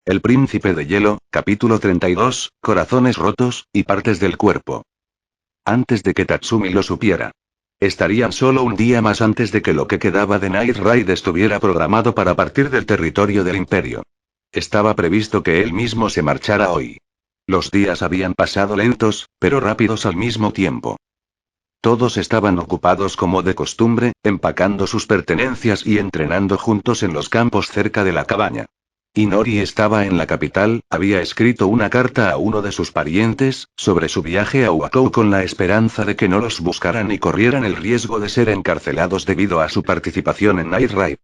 El Príncipe de Hielo, capítulo 32, corazones rotos, y partes del cuerpo. Antes de que Tatsumi lo supiera. Estarían solo un día más antes de que lo que quedaba de Night Raid estuviera programado para partir del territorio del Imperio. Estaba previsto que él mismo se marchara hoy. Los días habían pasado lentos, pero rápidos al mismo tiempo. Todos estaban ocupados como de costumbre, empacando sus pertenencias y entrenando juntos en los campos cerca de la cabaña. Inori estaba en la capital, había escrito una carta a uno de sus parientes, sobre su viaje a Wakou con la esperanza de que no los buscaran y corrieran el riesgo de ser encarcelados debido a su participación en Night Raid.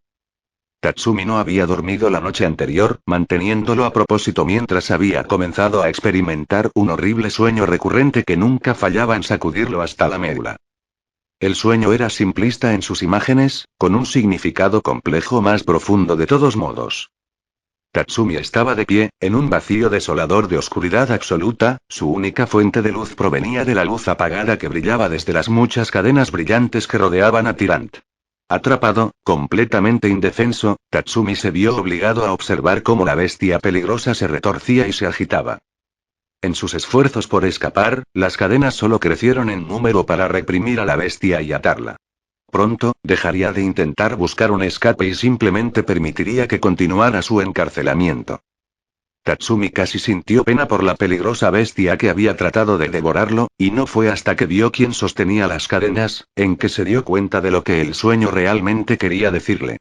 Tatsumi no había dormido la noche anterior, manteniéndolo a propósito mientras había comenzado a experimentar un horrible sueño recurrente que nunca fallaba en sacudirlo hasta la médula. El sueño era simplista en sus imágenes, con un significado complejo más profundo de todos modos. Tatsumi estaba de pie, en un vacío desolador de oscuridad absoluta, su única fuente de luz provenía de la luz apagada que brillaba desde las muchas cadenas brillantes que rodeaban a Tyrant. Atrapado, completamente indefenso, Tatsumi se vio obligado a observar cómo la bestia peligrosa se retorcía y se agitaba. En sus esfuerzos por escapar, las cadenas solo crecieron en número para reprimir a la bestia y atarla. Pronto, dejaría de intentar buscar un escape y simplemente permitiría que continuara su encarcelamiento. Tatsumi casi sintió pena por la peligrosa bestia que había tratado de devorarlo, y no fue hasta que vio quién sostenía las cadenas, en que se dio cuenta de lo que el sueño realmente quería decirle.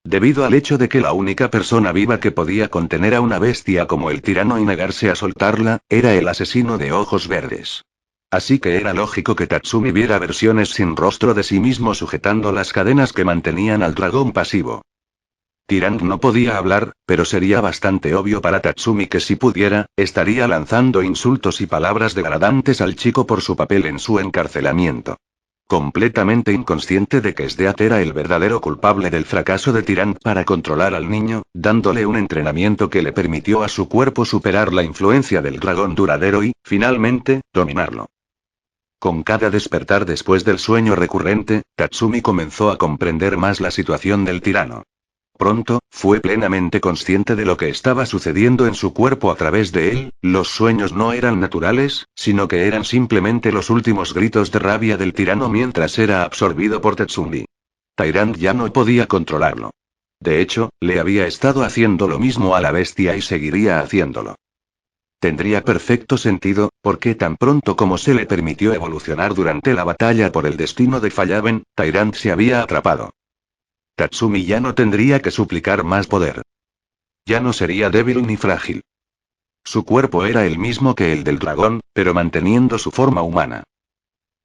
Debido al hecho de que la única persona viva que podía contener a una bestia como el tirano y negarse a soltarla, era el asesino de ojos verdes. Así que era lógico que Tatsumi viera versiones sin rostro de sí mismo sujetando las cadenas que mantenían al dragón pasivo. Tyrant no podía hablar, pero sería bastante obvio para Tatsumi que si pudiera, estaría lanzando insultos y palabras degradantes al chico por su papel en su encarcelamiento. Completamente inconsciente de que Sdeath era el verdadero culpable del fracaso de Tyrant para controlar al niño, dándole un entrenamiento que le permitió a su cuerpo superar la influencia del dragón duradero y, finalmente, dominarlo. Con cada despertar después del sueño recurrente, Tatsumi comenzó a comprender más la situación del tirano. Pronto, fue plenamente consciente de lo que estaba sucediendo en su cuerpo a través de él, los sueños no eran naturales, sino que eran simplemente los últimos gritos de rabia del tirano mientras era absorbido por Tatsumi. Tyrant ya no podía controlarlo. De hecho, le había estado haciendo lo mismo a la bestia y seguiría haciéndolo. Tendría perfecto sentido, porque tan pronto como se le permitió evolucionar durante la batalla por el destino de Fallaven, Tyrant se había atrapado. Tatsumi ya no tendría que suplicar más poder. Ya no sería débil ni frágil. Su cuerpo era el mismo que el del dragón, pero manteniendo su forma humana.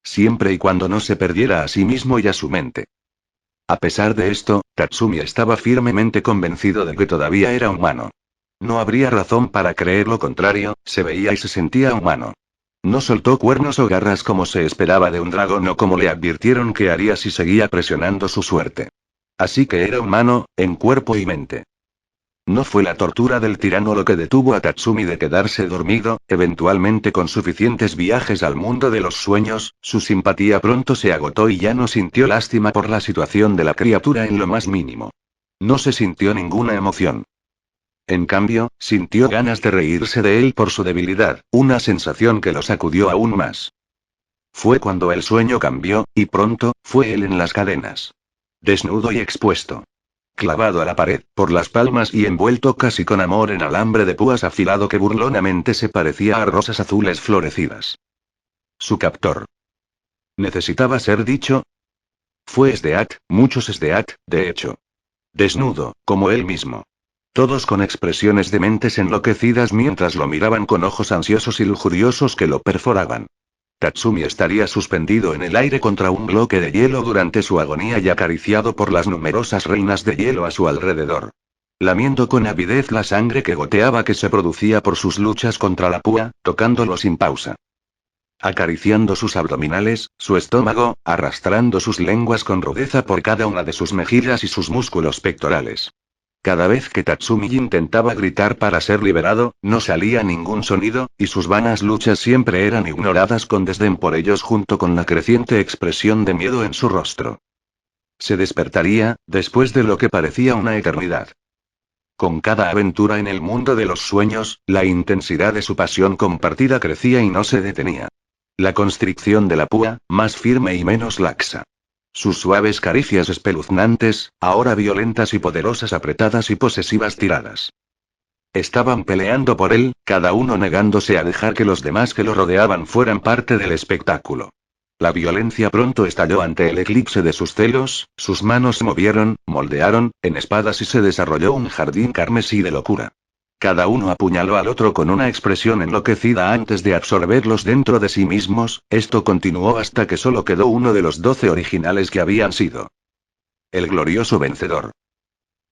Siempre y cuando no se perdiera a sí mismo y a su mente. A pesar de esto, Tatsumi estaba firmemente convencido de que todavía era humano. No habría razón para creer lo contrario, se veía y se sentía humano. No soltó cuernos o garras como se esperaba de un dragón o como le advirtieron que haría si seguía presionando su suerte. Así que era humano, en cuerpo y mente. No fue la tortura del tirano lo que detuvo a Tatsumi de quedarse dormido, eventualmente con suficientes viajes al mundo de los sueños, su simpatía pronto se agotó y ya no sintió lástima por la situación de la criatura en lo más mínimo. No se sintió ninguna emoción. En cambio, sintió ganas de reírse de él por su debilidad, una sensación que lo sacudió aún más. Fue cuando el sueño cambió, y pronto, fue él en las cadenas. Desnudo y expuesto. Clavado a la pared, por las palmas y envuelto casi con amor en alambre de púas afilado que burlonamente se parecía a rosas azules florecidas. Su captor. ¿Necesitaba ser dicho? Fue Sdeath, muchos Sdeath, de hecho. Desnudo, como él mismo. Todos con expresiones de mentes enloquecidas mientras lo miraban con ojos ansiosos y lujuriosos que lo perforaban. Tatsumi estaría suspendido en el aire contra un bloque de hielo durante su agonía y acariciado por las numerosas reinas de hielo a su alrededor. Lamiendo con avidez la sangre que goteaba que se producía por sus luchas contra la púa, tocándolo sin pausa. Acariciando sus abdominales, su estómago, arrastrando sus lenguas con rudeza por cada una de sus mejillas y sus músculos pectorales. Cada vez que Tatsumi intentaba gritar para ser liberado, no salía ningún sonido, y sus vanas luchas siempre eran ignoradas con desdén por ellos junto con la creciente expresión de miedo en su rostro. Se despertaría, después de lo que parecía una eternidad. Con cada aventura en el mundo de los sueños, la intensidad de su pasión compartida crecía y no se detenía. La constricción de la púa, más firme y menos laxa. Sus suaves caricias espeluznantes, ahora violentas y poderosas, apretadas y posesivas tiradas. Estaban peleando por él, cada uno negándose a dejar que los demás que lo rodeaban fueran parte del espectáculo. La violencia pronto estalló ante el eclipse de sus celos, sus manos se movieron, moldearon, en espadas y se desarrolló un jardín carmesí de locura. Cada uno apuñaló al otro con una expresión enloquecida antes de absorberlos dentro de sí mismos. Esto continuó hasta que solo quedó uno de los 12 originales que habían sido el glorioso vencedor.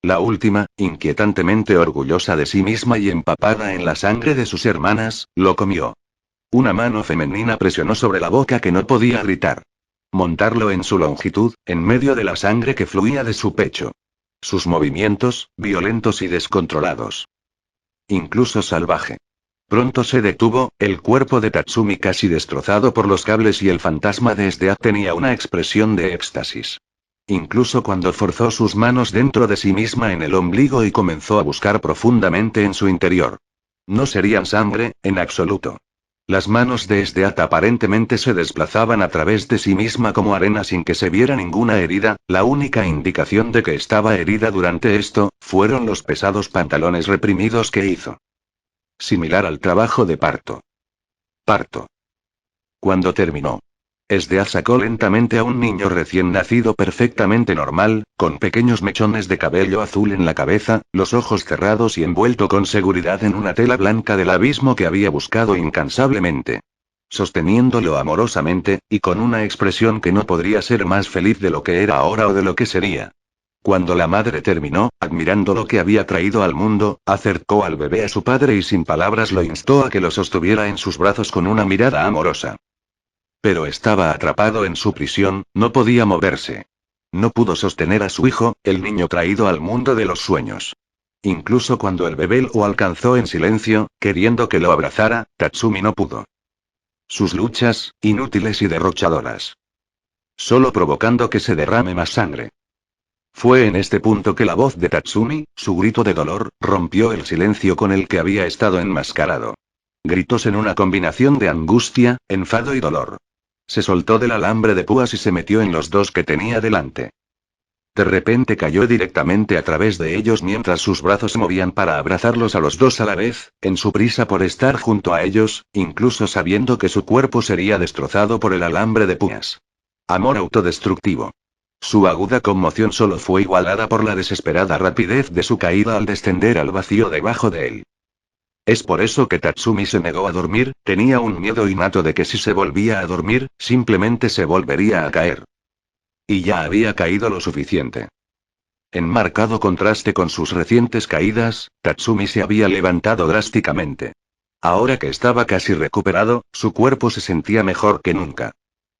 La última, inquietantemente orgullosa de sí misma y empapada en la sangre de sus hermanas, lo comió. Una mano femenina presionó sobre la boca que no podía gritar. Montarlo en su longitud, en medio de la sangre que fluía de su pecho. Sus movimientos, violentos y descontrolados. Incluso salvaje. Pronto se detuvo, el cuerpo de Tatsumi casi destrozado por los cables y el fantasma de Esdeath tenía una expresión de éxtasis. Incluso cuando forzó sus manos dentro de sí misma en el ombligo y comenzó a buscar profundamente en su interior. No serían sangre, en absoluto. Las manos de Esdeath aparentemente se desplazaban a través de sí misma como arena sin que se viera ninguna herida. La única indicación de que estaba herida durante esto, fueron los pesados pantalones reprimidos que hizo. Similar al trabajo de parto. Parto. Cuando terminó, Esdeath sacó lentamente a un niño recién nacido perfectamente normal, con pequeños mechones de cabello azul en la cabeza, los ojos cerrados y envuelto con seguridad en una tela blanca del abismo que había buscado incansablemente. Sosteniéndolo amorosamente, y con una expresión que no podría ser más feliz de lo que era ahora o de lo que sería. Cuando la madre terminó, admirando lo que había traído al mundo, acercó al bebé a su padre y sin palabras lo instó a que lo sostuviera en sus brazos con una mirada amorosa. Pero estaba atrapado en su prisión, no podía moverse. No pudo sostener a su hijo, el niño traído al mundo de los sueños. Incluso cuando el bebé lo alcanzó en silencio, queriendo que lo abrazara, Tatsumi no pudo. Sus luchas, inútiles y derrochadoras. Solo provocando que se derrame más sangre. Fue en este punto que la voz de Tatsumi, su grito de dolor, rompió el silencio con el que había estado enmascarado. Gritos en una combinación de angustia, enfado y dolor. Se soltó del alambre de púas y se metió en los dos que tenía delante. De repente cayó directamente a través de ellos mientras sus brazos se movían para abrazarlos a los dos a la vez, en su prisa por estar junto a ellos, incluso sabiendo que su cuerpo sería destrozado por el alambre de púas. Amor autodestructivo. Su aguda conmoción solo fue igualada por la desesperada rapidez de su caída al descender al vacío debajo de él. Es por eso que Tatsumi se negó a dormir, tenía un miedo innato de que si se volvía a dormir, simplemente se volvería a caer. Y ya había caído lo suficiente. En marcado contraste con sus recientes caídas, Tatsumi se había levantado drásticamente. Ahora que estaba casi recuperado, su cuerpo se sentía mejor que nunca.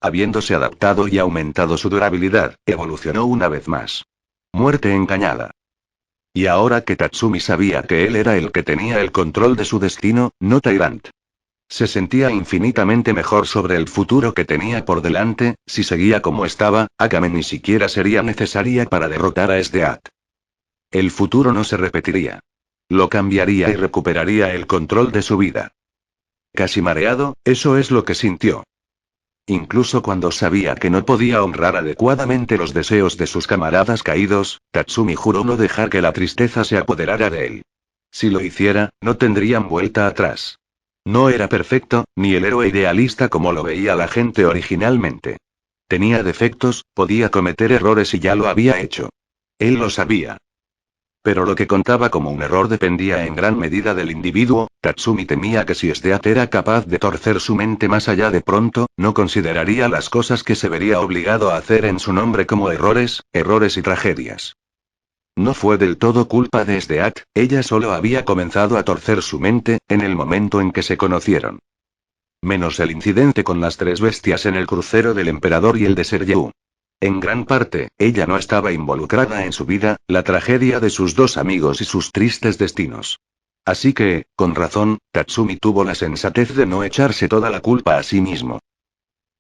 Habiéndose adaptado y aumentado su durabilidad, evolucionó una vez más. Muerte engañada. Y ahora que Tatsumi sabía que él era el que tenía el control de su destino, no Tyrant. Se sentía infinitamente mejor sobre el futuro que tenía por delante. Si seguía como estaba, Akame ni siquiera sería necesaria para derrotar a Esdeath. El futuro no se repetiría. Lo cambiaría y recuperaría el control de su vida. Casi mareado, eso es lo que sintió. Incluso cuando sabía que no podía honrar adecuadamente los deseos de sus camaradas caídos, Tatsumi juró no dejar que la tristeza se apoderara de él. Si lo hiciera, no tendrían vuelta atrás. No era perfecto, ni el héroe idealista como lo veía la gente originalmente. Tenía defectos, podía cometer errores y ya lo había hecho. Él lo sabía. Pero lo que contaba como un error dependía en gran medida del individuo. Tatsumi temía que si Esdeath era capaz de torcer su mente más allá de pronto, no consideraría las cosas que se vería obligado a hacer en su nombre como errores y tragedias. No fue del todo culpa de Esdeath, ella solo había comenzado a torcer su mente, en el momento en que se conocieron. Menos el incidente con las 3 bestias en el crucero del emperador y el de Seryu. En gran parte, ella no estaba involucrada en su vida, la tragedia de sus 2 amigos y sus tristes destinos. Así que, con razón, Tatsumi tuvo la sensatez de no echarse toda la culpa a sí mismo.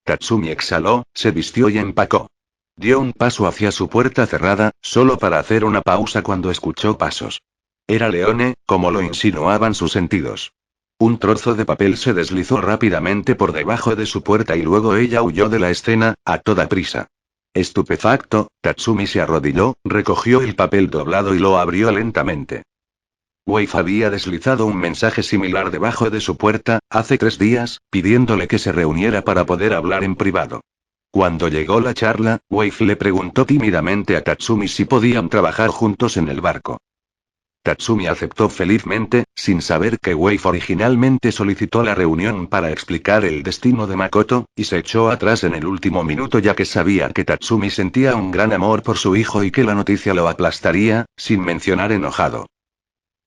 Tatsumi exhaló, se vistió y empacó. Dio un paso hacia su puerta cerrada, solo para hacer una pausa cuando escuchó pasos. Era Leone, como lo insinuaban sus sentidos. Un trozo de papel se deslizó rápidamente por debajo de su puerta y luego ella huyó de la escena, a toda prisa. Estupefacto, Tatsumi se arrodilló, recogió el papel doblado y lo abrió lentamente. Wave había deslizado un mensaje similar debajo de su puerta, hace 3 días, pidiéndole que se reuniera para poder hablar en privado. Cuando llegó la charla, Wave le preguntó tímidamente a Tatsumi si podían trabajar juntos en el barco. Tatsumi aceptó felizmente, sin saber que Wave originalmente solicitó la reunión para explicar el destino de Makoto, y se echó atrás en el último minuto ya que sabía que Tatsumi sentía un gran amor por su hijo y que la noticia lo aplastaría, sin mencionar enojado.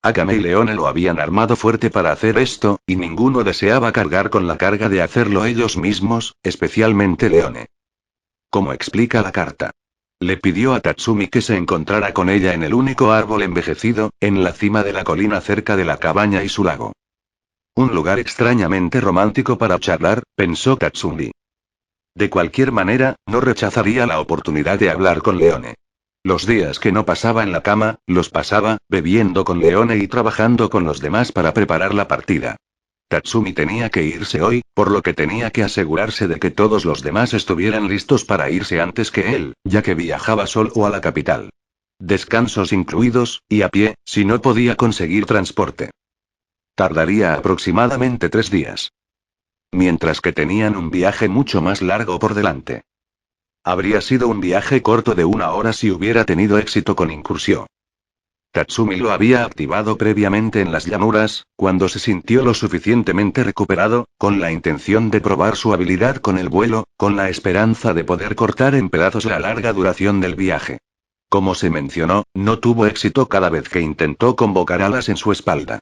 Akame y Leone lo habían armado fuerte para hacer esto, y ninguno deseaba cargar con la carga de hacerlo ellos mismos, especialmente Leone. Como explica la carta. Le pidió a Tatsumi que se encontrara con ella en el único árbol envejecido, en la cima de la colina cerca de la cabaña y su lago. Un lugar extrañamente romántico para charlar, pensó Tatsumi. De cualquier manera, no rechazaría la oportunidad de hablar con Leone. Los días que no pasaba en la cama, los pasaba, bebiendo con Leone y trabajando con los demás para preparar la partida. Tatsumi tenía que irse hoy, por lo que tenía que asegurarse de que todos los demás estuvieran listos para irse antes que él, ya que viajaba solo a la capital. Descansos incluidos, y a pie, si no podía conseguir transporte. Tardaría aproximadamente 3 días. Mientras que tenían un viaje mucho más largo por delante. Habría sido un viaje corto de 1 hora si hubiera tenido éxito con Incursión. Tatsumi lo había activado previamente en las llanuras, cuando se sintió lo suficientemente recuperado, con la intención de probar su habilidad con el vuelo, con la esperanza de poder cortar en pedazos la larga duración del viaje. Como se mencionó, no tuvo éxito cada vez que intentó convocar alas en su espalda.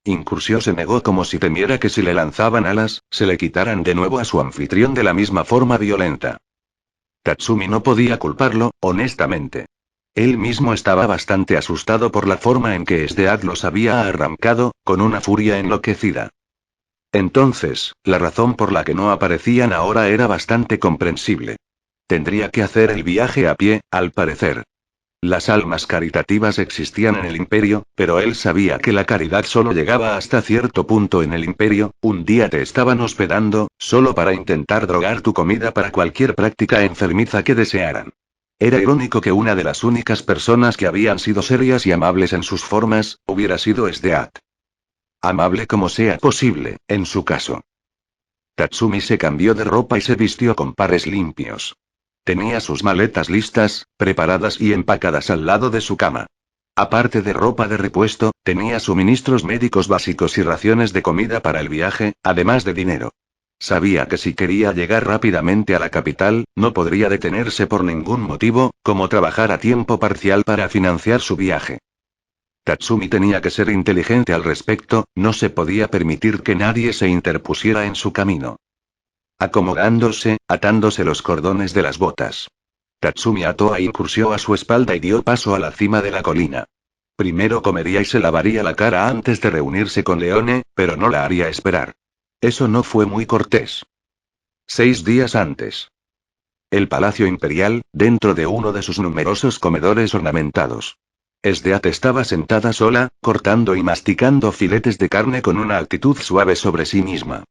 Incursión se negó como si temiera que si le lanzaban alas, se le quitaran de nuevo a su anfitrión de la misma forma violenta. Tatsumi no podía culparlo, honestamente. Él mismo estaba bastante asustado por la forma en que Sdead los había arrancado, con una furia enloquecida. Entonces, la razón por la que no aparecían ahora era bastante comprensible. Tendría que hacer el viaje a pie, al parecer. Las almas caritativas existían en el imperio, pero él sabía que la caridad solo llegaba hasta cierto punto en el imperio. Un día te estaban hospedando, solo para intentar drogar tu comida para cualquier práctica enfermiza que desearan. Era irónico que una de las únicas personas que habían sido serias y amables en sus formas, hubiera sido Sdead. Amable como sea posible, en su caso. Tatsumi se cambió de ropa y se vistió con pares limpios. Tenía sus maletas listas, preparadas y empacadas al lado de su cama. Aparte de ropa de repuesto, tenía suministros médicos básicos y raciones de comida para el viaje, además de dinero. Sabía que si quería llegar rápidamente a la capital, no podría detenerse por ningún motivo, como trabajar a tiempo parcial para financiar su viaje. Tatsumi tenía que ser inteligente al respecto, no se podía permitir que nadie se interpusiera en su camino. Acomodándose, atándose los cordones de las botas. Tatsumi ató a Incursión a su espalda y dio paso a la cima de la colina. Primero comería y se lavaría la cara antes de reunirse con Leone, pero no la haría esperar. Eso no fue muy cortés. 6 días antes. El Palacio Imperial, dentro de uno de sus numerosos comedores ornamentados. Sdead estaba sentada sola, cortando y masticando filetes de carne con una actitud suave sobre sí misma.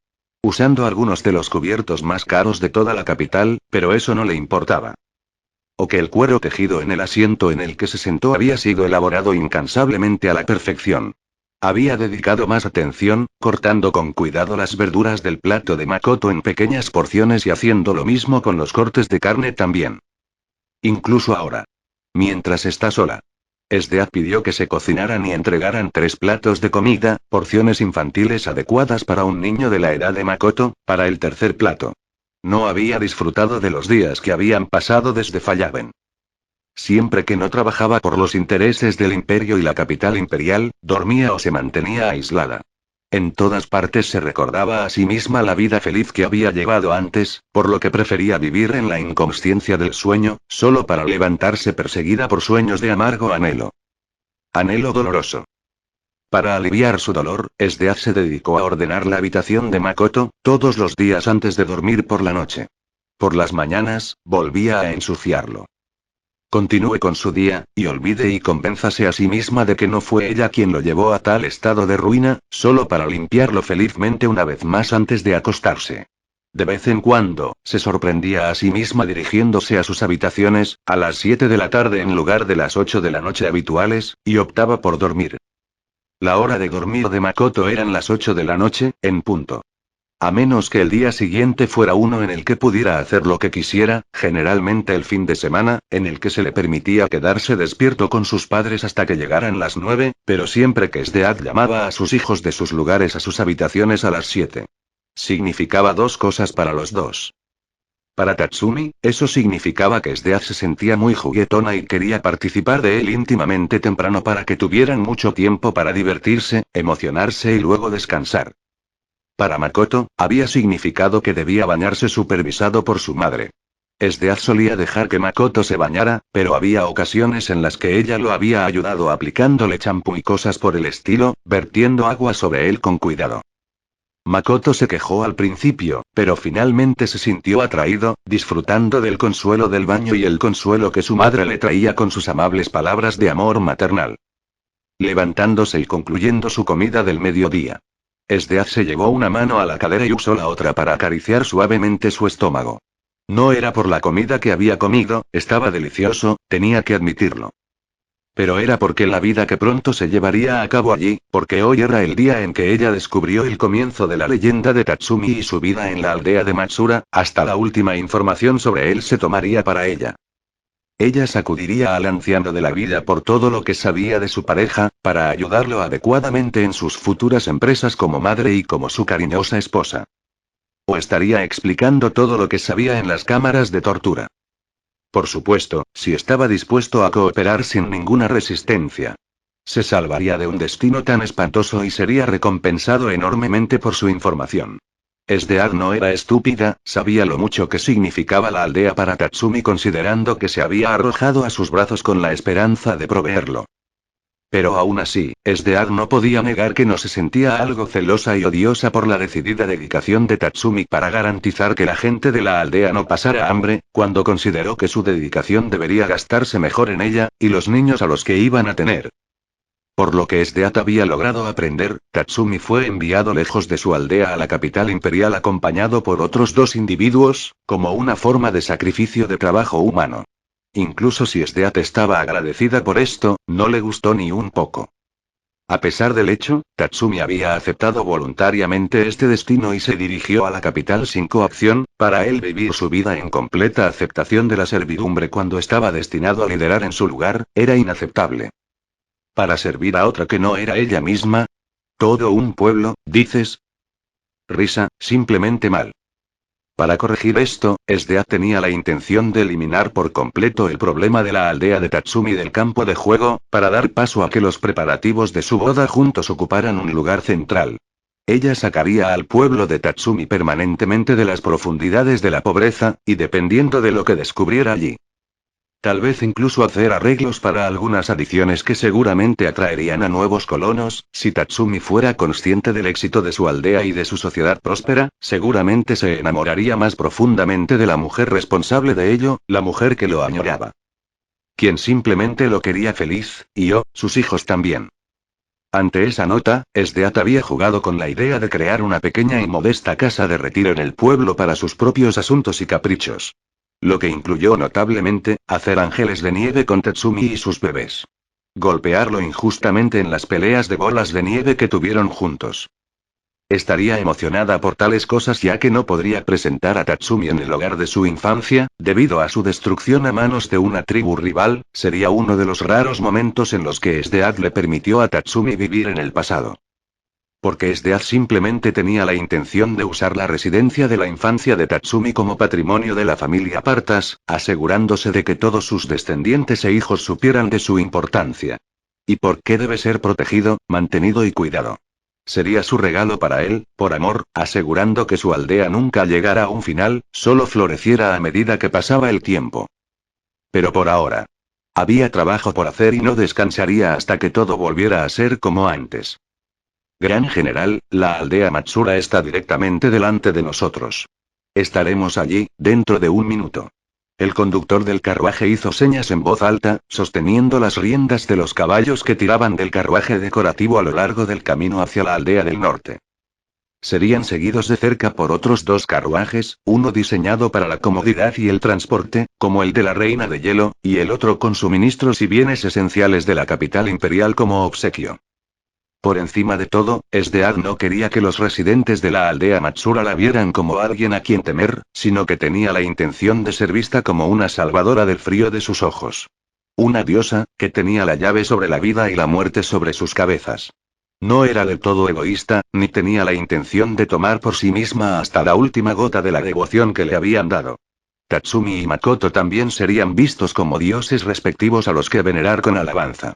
Usando algunos de los cubiertos más caros de toda la capital, pero eso no le importaba. O que el cuero tejido en el asiento en el que se sentó había sido elaborado incansablemente a la perfección. Había dedicado más atención, cortando con cuidado las verduras del plato de Makoto en pequeñas porciones y haciendo lo mismo con los cortes de carne también. Incluso ahora. Mientras está sola. Sdead pidió que se cocinaran y entregaran 3 platos de comida, porciones infantiles adecuadas para un niño de la edad de Makoto, para el tercer plato. No había disfrutado de los días que habían pasado desde Fallaven. Siempre que no trabajaba por los intereses del imperio y la capital imperial, dormía o se mantenía aislada. En todas partes se recordaba a sí misma la vida feliz que había llevado antes, por lo que prefería vivir en la inconsciencia del sueño, solo para levantarse perseguida por sueños de amargo anhelo. Anhelo doloroso. Para aliviar su dolor, Sdead se dedicó a ordenar la habitación de Makoto, todos los días antes de dormir por la noche. Por las mañanas, volvía a ensuciarlo. Continúe con su día, y olvide y convénzase a sí misma de que no fue ella quien lo llevó a tal estado de ruina, solo para limpiarlo felizmente una vez más antes de acostarse. De vez en cuando, se sorprendía a sí misma dirigiéndose a sus habitaciones, a las 7 de la tarde en lugar de las 8 de la noche habituales, y optaba por dormir. La hora de dormir de Makoto eran las 8 de la noche, en punto. A menos que el día siguiente fuera uno en el que pudiera hacer lo que quisiera, generalmente el fin de semana, en el que se le permitía quedarse despierto con sus padres hasta que llegaran las 9, pero siempre que Sdead llamaba a sus hijos de sus lugares a sus habitaciones a las 7. Significaba dos cosas para los dos. Para Tatsumi, eso significaba que Sdead se sentía muy juguetona y quería participar de él íntimamente temprano para que tuvieran mucho tiempo para divertirse, emocionarse y luego descansar. Para Makoto, había significado que debía bañarse supervisado por su madre. Sdead solía dejar que Makoto se bañara, pero había ocasiones en las que ella lo había ayudado aplicándole champú y cosas por el estilo, vertiendo agua sobre él con cuidado. Makoto se quejó al principio, pero finalmente se sintió atraído, disfrutando del consuelo del baño y el consuelo que su madre le traía con sus amables palabras de amor maternal. Levantándose y concluyendo su comida del mediodía. Sdead se llevó una mano a la cadera y usó la otra para acariciar suavemente su estómago. No era por la comida que había comido, estaba delicioso, tenía que admitirlo. Pero era porque la vida que pronto se llevaría a cabo allí, porque hoy era el día en que ella descubrió el comienzo de la leyenda de Tatsumi y su vida en la aldea de Matsura, hasta la última información sobre él se tomaría para ella. Ella sacudiría al anciano de la vida por todo lo que sabía de su pareja, para ayudarlo adecuadamente en sus futuras empresas como madre y como su cariñosa esposa. O estaría explicando todo lo que sabía en las cámaras de tortura. Por supuesto, si estaba dispuesto a cooperar sin ninguna resistencia. Se salvaría de un destino tan espantoso y sería recompensado enormemente por su información. Sdead no era estúpida, sabía lo mucho que significaba la aldea para Tatsumi considerando que se había arrojado a sus brazos con la esperanza de proveerlo. Pero aún así, Sdead no podía negar que no se sentía algo celosa y odiosa por la decidida dedicación de Tatsumi para garantizar que la gente de la aldea no pasara hambre, cuando consideró que su dedicación debería gastarse mejor en ella, y los niños a los que iban a tener. Por lo que Sdead había logrado aprender, Tatsumi fue enviado lejos de su aldea a la capital imperial acompañado por otros dos individuos, como una forma de sacrificio de trabajo humano. Incluso si Sdead estaba agradecida por esto, no le gustó ni un poco. A pesar del hecho, Tatsumi había aceptado voluntariamente este destino y se dirigió a la capital sin coacción, para él vivir su vida en completa aceptación de la servidumbre cuando estaba destinado a liderar en su lugar, era inaceptable. ¿Para servir a otra que no era ella misma? ¿Todo un pueblo, dices? Risa, simplemente mal. Para corregir esto, Sdead tenía la intención de eliminar por completo el problema de la aldea de Tatsumi del campo de juego, para dar paso a que los preparativos de su boda juntos ocuparan un lugar central. Ella sacaría al pueblo de Tatsumi permanentemente de las profundidades de la pobreza, y dependiendo de lo que descubriera allí. Tal vez incluso hacer arreglos para algunas adiciones que seguramente atraerían a nuevos colonos, si Tatsumi fuera consciente del éxito de su aldea y de su sociedad próspera, seguramente se enamoraría más profundamente de la mujer responsable de ello, la mujer que lo añoraba. Quien simplemente lo quería feliz, y sus hijos también. Ante esa nota, Sdead había jugado con la idea de crear una pequeña y modesta casa de retiro en el pueblo para sus propios asuntos y caprichos. Lo que incluyó notablemente, hacer ángeles de nieve con Tatsumi y sus bebés. Golpearlo injustamente en las peleas de bolas de nieve que tuvieron juntos. Estaría emocionada por tales cosas ya que no podría presentar a Tatsumi en el hogar de su infancia, debido a su destrucción a manos de una tribu rival, sería uno de los raros momentos en los que Sdead le permitió a Tatsumi vivir en el pasado. Porque Sdead simplemente tenía la intención de usar la residencia de la infancia de Tatsumi como patrimonio de la familia Partas, asegurándose de que todos sus descendientes e hijos supieran de su importancia. ¿Y por qué debe ser protegido, mantenido y cuidado? Sería su regalo para él, por amor, asegurando que su aldea nunca llegara a un final, solo floreciera a medida que pasaba el tiempo. Pero por ahora. Había trabajo por hacer y no descansaría hasta que todo volviera a ser como antes. Gran general, la aldea Matsura está directamente delante de nosotros. Estaremos allí, dentro de un minuto. El conductor del carruaje hizo señas en voz alta, sosteniendo las riendas de los caballos que tiraban del carruaje decorativo a lo largo del camino hacia la aldea del norte. Serían seguidos de cerca por otros 2 carruajes, uno diseñado para la comodidad y el transporte, como el de la Reina de Hielo, y el otro con suministros y bienes esenciales de la capital imperial como obsequio. Por encima de todo, Esdead no quería que los residentes de la aldea Matsura la vieran como alguien a quien temer, sino que tenía la intención de ser vista como una salvadora del frío de sus ojos. Una diosa, que tenía la llave sobre la vida y la muerte sobre sus cabezas. No era del todo egoísta, ni tenía la intención de tomar por sí misma hasta la última gota de la devoción que le habían dado. Tatsumi y Makoto también serían vistos como dioses respectivos a los que venerar con alabanza.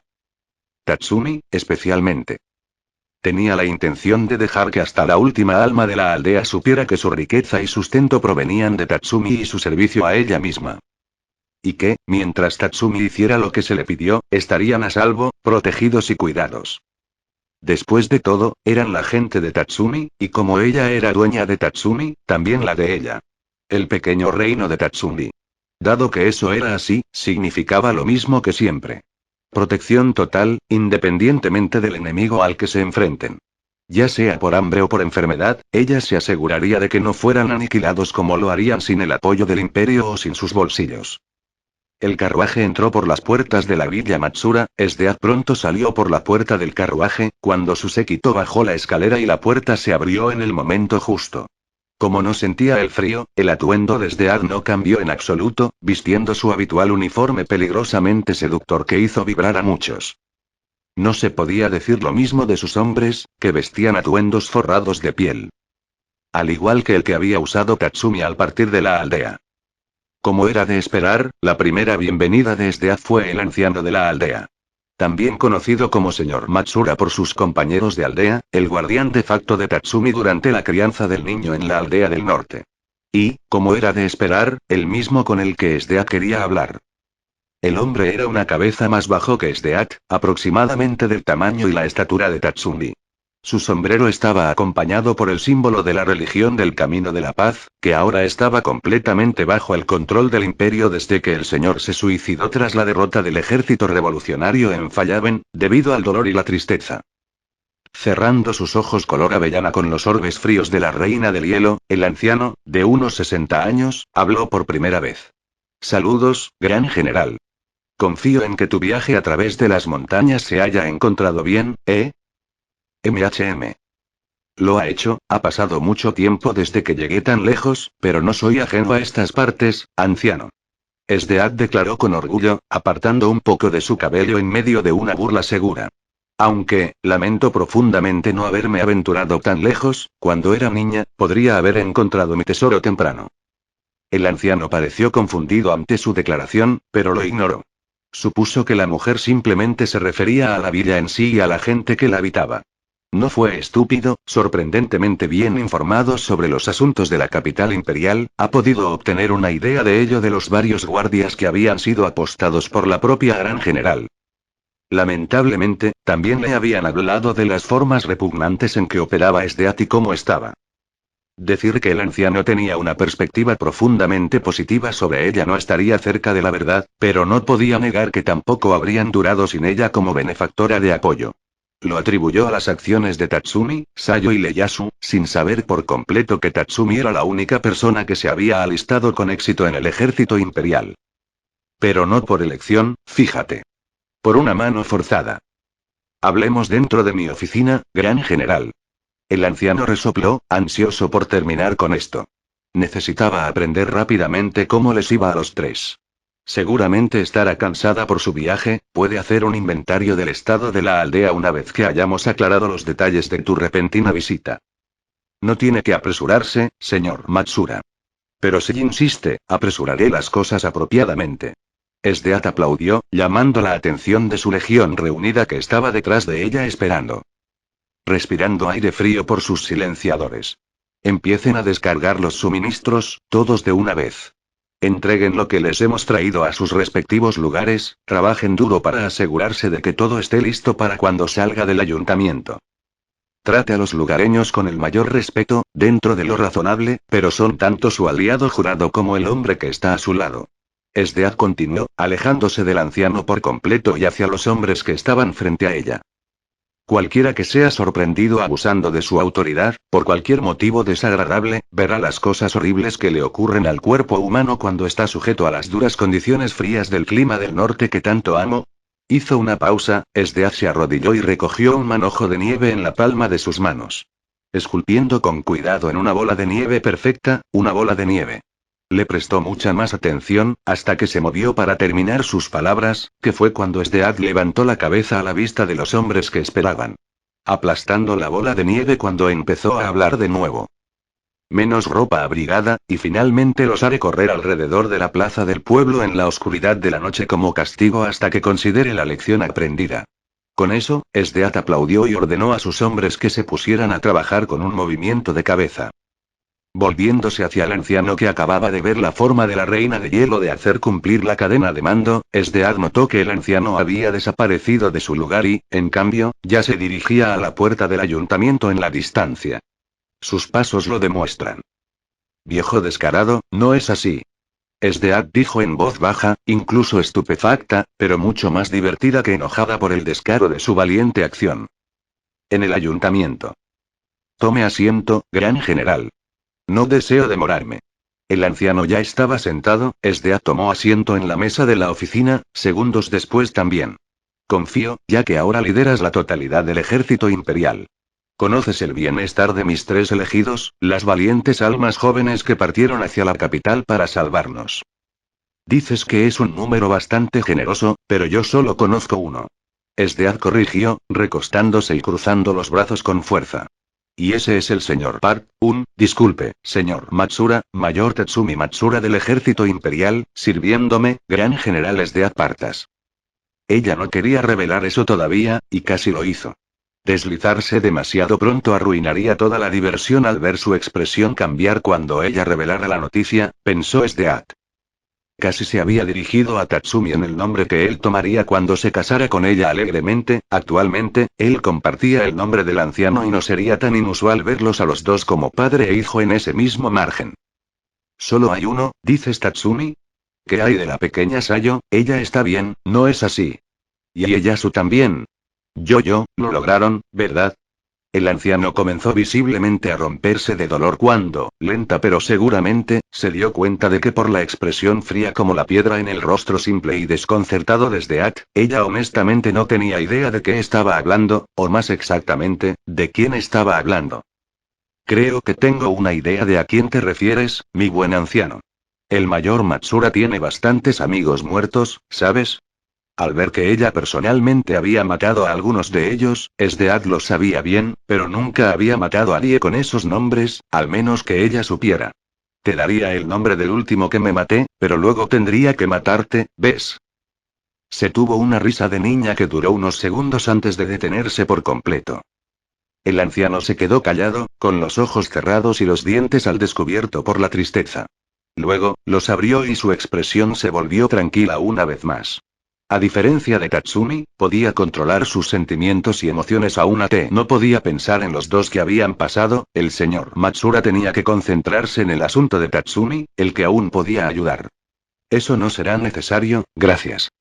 Tatsumi, especialmente. Tenía la intención de dejar que hasta la última alma de la aldea supiera que su riqueza y sustento provenían de Tatsumi y su servicio a ella misma. Y que, mientras Tatsumi hiciera lo que se le pidió, estarían a salvo, protegidos y cuidados. Después de todo, eran la gente de Tatsumi, y como ella era dueña de Tatsumi, también la de ella. El pequeño reino de Tatsumi. Dado que eso era así, significaba lo mismo que siempre. Protección total, independientemente del enemigo al que se enfrenten. Ya sea por hambre o por enfermedad, ella se aseguraría de que no fueran aniquilados como lo harían sin el apoyo del imperio o sin sus bolsillos. El carruaje entró por las puertas de la villa Matsura, Esdead pronto salió por la puerta del carruaje, cuando su séquito bajó la escalera y la puerta se abrió en el momento justo. Como no sentía el frío, el atuendo de Esdead no cambió en absoluto, vistiendo su habitual uniforme peligrosamente seductor que hizo vibrar a muchos. No se podía decir lo mismo de sus hombres, que vestían atuendos forrados de piel. Al igual que el que había usado Tatsumi al partir de la aldea. Como era de esperar, la primera bienvenida de Esdead fue el anciano de la aldea. También conocido como señor Matsura por sus compañeros de aldea, el guardián de facto de Tatsumi durante la crianza del niño en la aldea del norte. Y, como era de esperar, el mismo con el que Esdead quería hablar. El hombre era una cabeza más bajo que Esdead, aproximadamente del tamaño y la estatura de Tatsumi. Su sombrero estaba acompañado por el símbolo de la religión del Camino de la Paz, que ahora estaba completamente bajo el control del imperio desde que el señor se suicidó tras la derrota del ejército revolucionario en Fallaben, debido al dolor y la tristeza. Cerrando sus ojos color avellana con los orbes fríos de la reina del hielo, el anciano, de unos 60 años, habló por primera vez. Saludos, gran general. Confío en que tu viaje a través de las montañas se haya encontrado bien, ¿eh? Lo ha hecho, ha pasado mucho tiempo desde que llegué tan lejos, pero no soy ajeno a estas partes, anciano. Esdead declaró con orgullo, apartando un poco de su cabello en medio de una burla segura. Aunque, lamento profundamente no haberme aventurado tan lejos, cuando era niña, podría haber encontrado mi tesoro temprano. El anciano pareció confundido ante su declaración, pero lo ignoró. Supuso que la mujer simplemente se refería a la villa en sí y a la gente que la habitaba. No fue estúpido, sorprendentemente bien informado sobre los asuntos de la capital imperial, ha podido obtener una idea de ello de los varios guardias que habían sido apostados por la propia gran general. Lamentablemente, también le habían hablado de las formas repugnantes en que operaba Esdead y cómo estaba. Decir que el anciano tenía una perspectiva profundamente positiva sobre ella no estaría cerca de la verdad, pero no podía negar que tampoco habrían durado sin ella como benefactora de apoyo. Lo atribuyó a las acciones de Tatsumi, Sayo y Ieyasu, sin saber por completo que Tatsumi era la única persona que se había alistado con éxito en el ejército imperial. Pero no por elección, fíjate. Por una mano forzada. Hablemos dentro de mi oficina, gran general. El anciano resopló, ansioso por terminar con esto. Necesitaba aprender rápidamente cómo les iba a los 3. Seguramente estará cansada por su viaje, puede hacer un inventario del estado de la aldea una vez que hayamos aclarado los detalles de tu repentina visita. No tiene que apresurarse, señor Matsura. Pero si insiste, apresuraré las cosas apropiadamente. Esdead aplaudió, llamando la atención de su legión reunida que estaba detrás de ella esperando. Respirando aire frío por sus silenciadores. Empiecen a descargar los suministros, todos de una vez. Entreguen lo que les hemos traído a sus respectivos lugares, trabajen duro para asegurarse de que todo esté listo para cuando salga del ayuntamiento. Trate a los lugareños con el mayor respeto, dentro de lo razonable, pero son tanto su aliado jurado como el hombre que está a su lado. Esdead continuó, alejándose del anciano por completo y hacia los hombres que estaban frente a ella. Cualquiera que sea sorprendido abusando de su autoridad, por cualquier motivo desagradable, verá las cosas horribles que le ocurren al cuerpo humano cuando está sujeto a las duras condiciones frías del clima del norte que tanto amo. Hizo una pausa, Esdead se arrodilló y recogió un manojo de nieve en la palma de sus manos. Esculpiendo con cuidado en una bola de nieve perfecta, una bola de nieve. Le prestó mucha más atención, hasta que se movió para terminar sus palabras, que fue cuando Esdead levantó la cabeza a la vista de los hombres que esperaban. Aplastando la bola de nieve cuando empezó a hablar de nuevo. Menos ropa abrigada, y finalmente los haré correr alrededor de la plaza del pueblo en la oscuridad de la noche como castigo hasta que considere la lección aprendida. Con eso, Esdead aplaudió y ordenó a sus hombres que se pusieran a trabajar con un movimiento de cabeza. Volviéndose hacia el anciano que acababa de ver la forma de la reina de hielo de hacer cumplir la cadena de mando, Esdead notó que el anciano había desaparecido de su lugar y, en cambio, ya se dirigía a la puerta del ayuntamiento en la distancia. Sus pasos lo demuestran. Viejo descarado, no es así. Esdead dijo en voz baja, incluso estupefacta, pero mucho más divertida que enojada por el descaro de su valiente acción. En el ayuntamiento. Tome asiento, gran general. No deseo demorarme. El anciano ya estaba sentado, Esdead tomó asiento en la mesa de la oficina, segundos después también. Confío, ya que ahora lideras la totalidad del ejército imperial. ¿Conoces el bienestar de mis 3 elegidos, las valientes almas jóvenes que partieron hacia la capital para salvarnos? Dices que es un número bastante generoso, pero yo solo conozco uno. Esdead corrigió, recostándose y cruzando los brazos con fuerza. Y ese es el señor disculpe, señor Matsura, mayor Tatsumi Matsura del ejército imperial, sirviéndome, gran general Esdead Partas. Ella no quería revelar eso todavía, y casi lo hizo. Deslizarse demasiado pronto arruinaría toda la diversión al ver su expresión cambiar cuando ella revelara la noticia, pensó Esdead. Casi se había dirigido a Tatsumi en el nombre que él tomaría cuando se casara con ella alegremente. Actualmente, él compartía el nombre del anciano y no sería tan inusual verlos a los dos como padre e hijo en ese mismo margen. ¿Solo hay uno, dices Tatsumi? ¿Qué hay de la pequeña Sayo? Ella está bien, ¿no es así? Y Ieyasu también. Lo lograron, ¿verdad? El anciano comenzó visiblemente a romperse de dolor cuando, lenta pero seguramente, se dio cuenta de que por la expresión fría como la piedra en el rostro simple y desconcertado de Esdead, ella honestamente no tenía idea de qué estaba hablando, o más exactamente, de quién estaba hablando. Creo que tengo una idea de a quién te refieres, mi buen anciano. El mayor Matsura tiene bastantes amigos muertos, ¿sabes? Al ver que ella personalmente había matado a algunos de ellos, Esdead lo sabía bien, pero nunca había matado a nadie con esos nombres, al menos que ella supiera. Te daría el nombre del último que me maté, pero luego tendría que matarte, ¿ves? Se tuvo una risa de niña que duró unos segundos antes de detenerse por completo. El anciano se quedó callado, con los ojos cerrados y los dientes al descubierto por la tristeza. Luego, los abrió y su expresión se volvió tranquila una vez más. A diferencia de Tatsumi, podía controlar sus sentimientos y emociones aún no podía pensar en los dos que habían pasado, el señor Matsura tenía que concentrarse en el asunto de Tatsumi, el que aún podía ayudar. Eso no será necesario, gracias.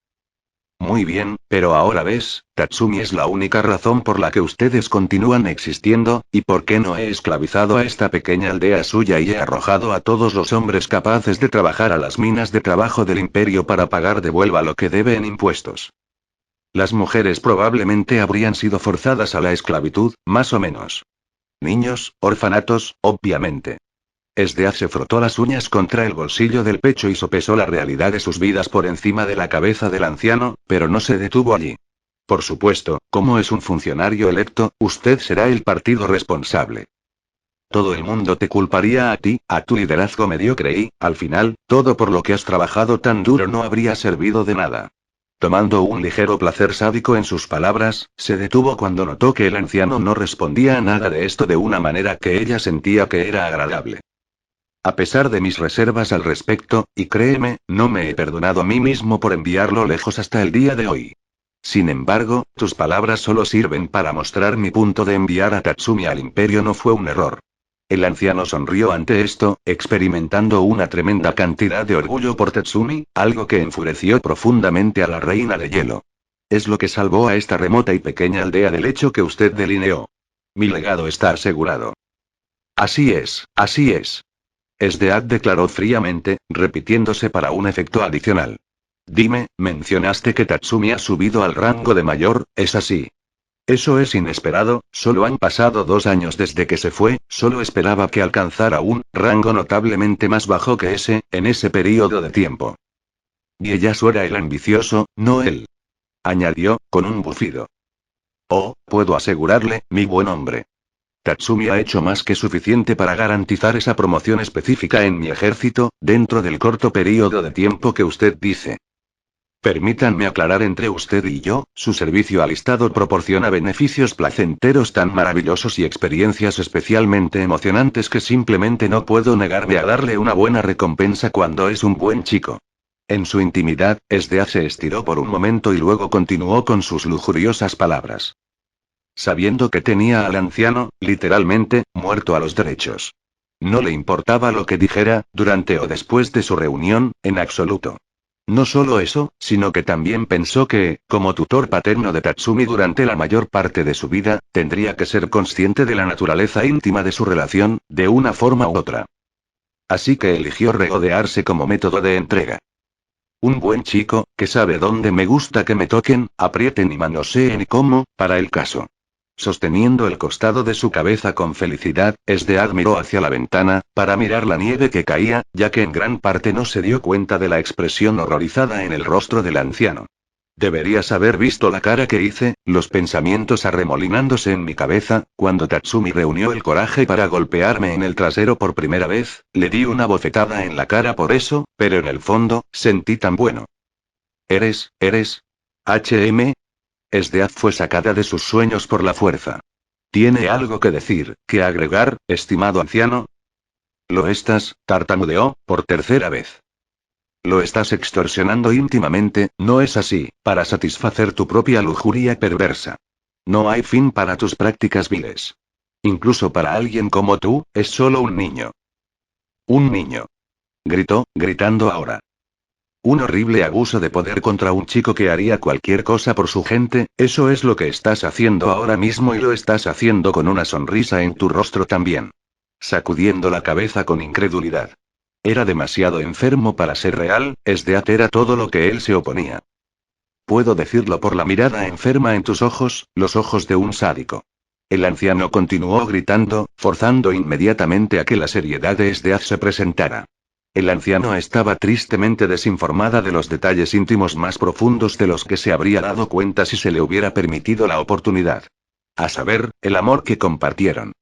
Muy bien, pero ahora ves, Tatsumi es la única razón por la que ustedes continúan existiendo, y por qué no he esclavizado a esta pequeña aldea suya y he arrojado a todos los hombres capaces de trabajar a las minas de trabajo del imperio para pagar de vuelta lo que debe en impuestos. Las mujeres probablemente habrían sido forzadas a la esclavitud, más o menos. Niños, orfanatos, obviamente. Esdead se frotó las uñas contra el bolsillo del pecho y sopesó la realidad de sus vidas por encima de la cabeza del anciano, pero no se detuvo allí. Por supuesto, como es un funcionario electo, usted será el partido responsable. Todo el mundo te culparía a ti, a tu liderazgo mediocre y, al final, todo por lo que has trabajado tan duro no habría servido de nada. Tomando un ligero placer sádico en sus palabras, se detuvo cuando notó que el anciano no respondía a nada de esto de una manera que ella sentía que era agradable. A pesar de mis reservas al respecto, y créeme, no me he perdonado a mí mismo por enviarlo lejos hasta el día de hoy. Sin embargo, tus palabras solo sirven para mostrar mi punto de enviar a Tatsumi al imperio no fue un error. El anciano sonrió ante esto, experimentando una tremenda cantidad de orgullo por Tatsumi, algo que enfureció profundamente a la reina de hielo. Es lo que salvó a esta remota y pequeña aldea del hecho que usted delineó. Mi legado está asegurado. Así es, así es. Esdead declaró fríamente, repitiéndose para un efecto adicional. Dime, mencionaste que Tatsumi ha subido al rango de mayor, ¿es así? Eso es inesperado, solo han pasado 2 años desde que se fue, solo esperaba que alcanzara un rango notablemente más bajo que ese, en ese período de tiempo. Y Ieyasu era el ambicioso, no él. Añadió, con un bufido. Oh, puedo asegurarle, mi buen hombre. Tatsumi ha hecho más que suficiente para garantizar esa promoción específica en mi ejército, dentro del corto período de tiempo que usted dice. Permítanme aclarar entre usted y yo, su servicio alistado proporciona beneficios placenteros tan maravillosos y experiencias especialmente emocionantes que simplemente no puedo negarme a darle una buena recompensa cuando es un buen chico. En su intimidad, Esdeaz se estiró por un momento y luego continuó con sus lujuriosas palabras. Sabiendo que tenía al anciano, literalmente, muerto a los derechos. No le importaba lo que dijera, durante o después de su reunión, en absoluto. No solo eso, sino que también pensó que, como tutor paterno de Tatsumi durante la mayor parte de su vida, tendría que ser consciente de la naturaleza íntima de su relación, de una forma u otra. Así que eligió regodearse como método de entrega. Un buen chico, que sabe dónde me gusta que me toquen, aprieten y manoseen y cómo, para el caso. Sosteniendo el costado de su cabeza con felicidad, Esdead miró hacia la ventana, para mirar la nieve que caía, ya que en gran parte no se dio cuenta de la expresión horrorizada en el rostro del anciano. Deberías haber visto la cara que hice, los pensamientos arremolinándose en mi cabeza, cuando Tatsumi reunió el coraje para golpearme en el trasero por primera vez, le di una bofetada en la cara por eso, pero en el fondo, sentí tan bueno. Eres, HM. Esdeaz fue sacada de sus sueños por la fuerza. ¿Tiene algo que decir, que agregar, estimado anciano? Lo estás, tartamudeó, por tercera vez. Lo estás extorsionando íntimamente, ¿no es así, para satisfacer tu propia lujuria perversa? No hay fin para tus prácticas viles. Incluso para alguien como tú, es solo un niño. Un niño. Gritó, gritando ahora. Un horrible abuso de poder contra un chico que haría cualquier cosa por su gente, eso es lo que estás haciendo ahora mismo y lo estás haciendo con una sonrisa en tu rostro también. Sacudiendo la cabeza con incredulidad. Era demasiado enfermo para ser real, Esdeat era todo lo que él se oponía. Puedo decirlo por la mirada enferma en tus ojos, los ojos de un sádico. El anciano continuó gritando, forzando inmediatamente a que la seriedad de Esdeat se presentara. El anciano estaba tristemente desinformada de los detalles íntimos más profundos de los que se habría dado cuenta si se le hubiera permitido la oportunidad. A saber, el amor que compartieron.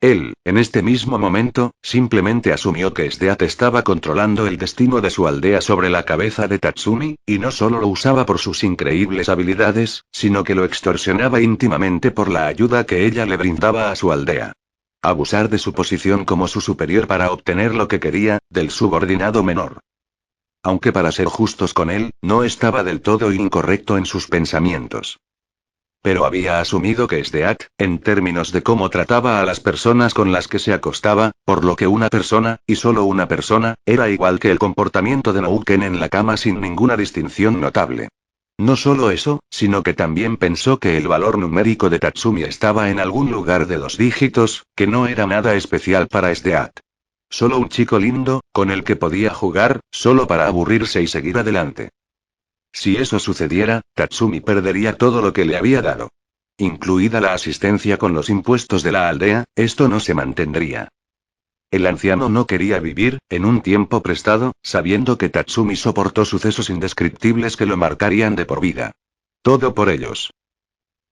Él, en este mismo momento, simplemente asumió que Esdeat estaba controlando el destino de su aldea sobre la cabeza de Tatsumi, y no solo lo usaba por sus increíbles habilidades, sino que lo extorsionaba íntimamente por la ayuda que ella le brindaba a su aldea. Abusar de su posición como su superior para obtener lo que quería, del subordinado menor. Aunque para ser justos con él, no estaba del todo incorrecto en sus pensamientos. Pero había asumido que Esdeat, en términos de cómo trataba a las personas con las que se acostaba, por lo que una persona, y solo una persona, era igual que el comportamiento de Nouken en la cama sin ninguna distinción notable. No solo eso, sino que también pensó que el valor numérico de Tatsumi estaba en algún lugar de 2 dígitos, que no era nada especial para Esdeat. Solo un chico lindo, con el que podía jugar, solo para aburrirse y seguir adelante. Si eso sucediera, Tatsumi perdería todo lo que le había dado. Incluida la asistencia con los impuestos de la aldea, esto no se mantendría. El anciano no quería vivir, en un tiempo prestado, sabiendo que Tatsumi soportó sucesos indescriptibles que lo marcarían de por vida. Todo por ellos.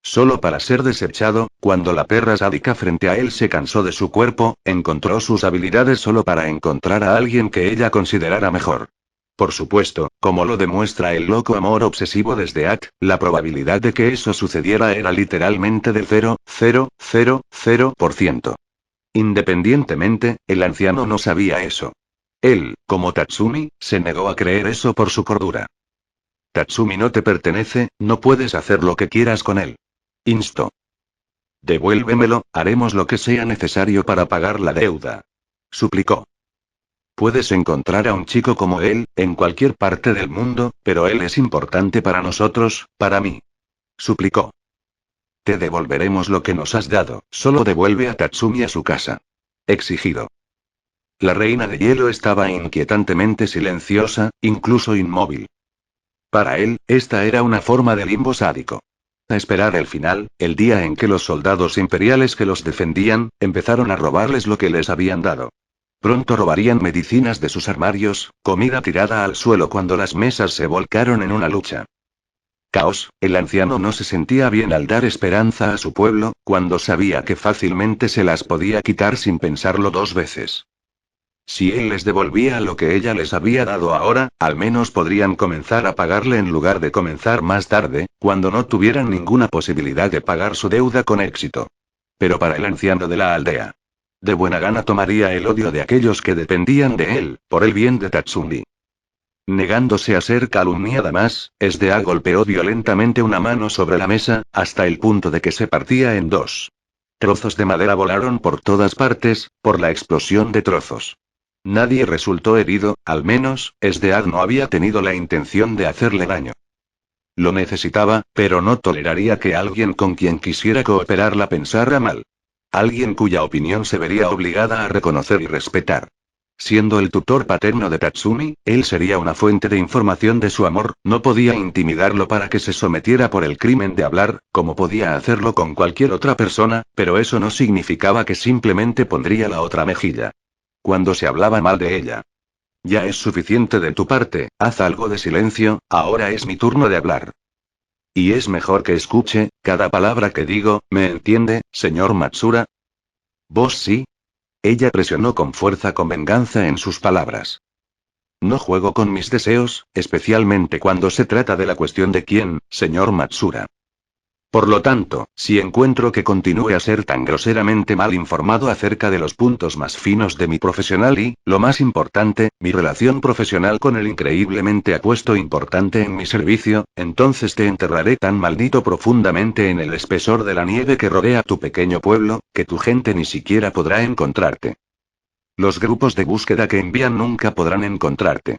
Solo para ser desechado, cuando la perra sádica frente a él se cansó de su cuerpo, encontró sus habilidades solo para encontrar a alguien que ella considerara mejor. Por supuesto, como lo demuestra el loco amor obsesivo de Esdeat, la probabilidad de que eso sucediera era literalmente del 0,000%. Independientemente, el anciano no sabía eso. Él, como Tatsumi, se negó a creer eso por su cordura. Tatsumi no te pertenece, no puedes hacer lo que quieras con él. Instó. Devuélvemelo, haremos lo que sea necesario para pagar la deuda. Suplicó. Puedes encontrar a un chico como él, en cualquier parte del mundo, pero él es importante para nosotros, para mí. Suplicó. Te devolveremos lo que nos has dado, solo devuelve a Tatsumi a su casa. Exigido. La reina de hielo estaba inquietantemente silenciosa, incluso inmóvil. Para él, esta era una forma de limbo sádico. A esperar el final, el día en que los soldados imperiales que los defendían, empezaron a robarles lo que les habían dado. Pronto robarían medicinas de sus armarios, comida tirada al suelo cuando las mesas se volcaron en una lucha. Caos, el anciano no se sentía bien al dar esperanza a su pueblo, cuando sabía que fácilmente se las podía quitar sin pensarlo dos veces. Si él les devolvía lo que ella les había dado ahora, al menos podrían comenzar a pagarle en lugar de comenzar más tarde, cuando no tuvieran ninguna posibilidad de pagar su deuda con éxito. Pero para el anciano de la aldea, de buena gana tomaría el odio de aquellos que dependían de él, por el bien de Tatsumi. Negándose a ser calumniada más, SDA golpeó violentamente una mano sobre la mesa, hasta el punto de que se partía en dos. Trozos de madera volaron por todas partes, por la explosión de trozos. Nadie resultó herido, al menos, SDA no había tenido la intención de hacerle daño. Lo necesitaba, pero no toleraría que alguien con quien quisiera cooperar la pensara mal. Alguien cuya opinión se vería obligada a reconocer y respetar. Siendo el tutor paterno de Tatsumi, él sería una fuente de información de su amor, no podía intimidarlo para que se sometiera por el crimen de hablar, como podía hacerlo con cualquier otra persona, pero eso no significaba que simplemente pondría la otra mejilla. Cuando se hablaba mal de ella. Ya es suficiente de tu parte, haz algo de silencio, ahora es mi turno de hablar. Y es mejor que escuche, cada palabra que digo, ¿me entiende, señor Matsura? ¿Vos sí? Ella presionó con fuerza con venganza en sus palabras. No juego con mis deseos, especialmente cuando se trata de la cuestión de quién, señor Matsura. Por lo tanto, si encuentro que continúe a ser tan groseramente mal informado acerca de los puntos más finos de mi profesional y, lo más importante, mi relación profesional con el increíblemente apuesto importante en mi servicio, entonces te enterraré tan maldito profundamente en el espesor de la nieve que rodea tu pequeño pueblo, que tu gente ni siquiera podrá encontrarte. Los grupos de búsqueda que envían nunca podrán encontrarte.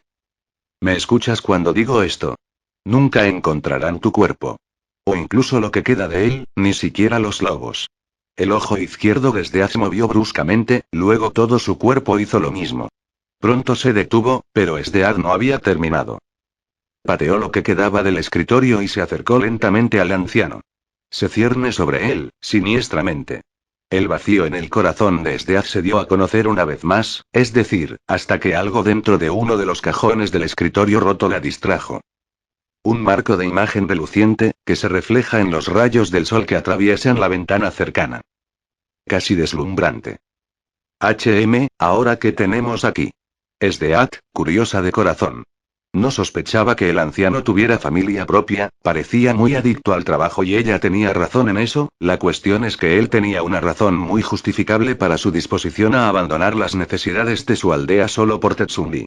¿Me escuchas cuando digo esto? Nunca encontrarán tu cuerpo. O incluso lo que queda de él, ni siquiera los lobos. El ojo izquierdo desde se movió bruscamente, luego todo su cuerpo hizo lo mismo. Pronto se detuvo, pero Esdead no había terminado. Pateó lo que quedaba del escritorio y se acercó lentamente al anciano. Se cierne sobre él, siniestramente. El vacío en el corazón de Esdead se dio a conocer una vez más, es decir, hasta que algo dentro de uno de los cajones del escritorio roto la distrajo. Un marco de imagen reluciente, que se refleja en los rayos del sol que atraviesan la ventana cercana. Casi deslumbrante. ¿Ahora qué tenemos aquí? Esdead, curiosa de corazón. No sospechaba que el anciano tuviera familia propia, parecía muy adicto al trabajo y ella tenía razón en eso, la cuestión es que él tenía una razón muy justificable para su disposición a abandonar las necesidades de su aldea solo por Tetsumi.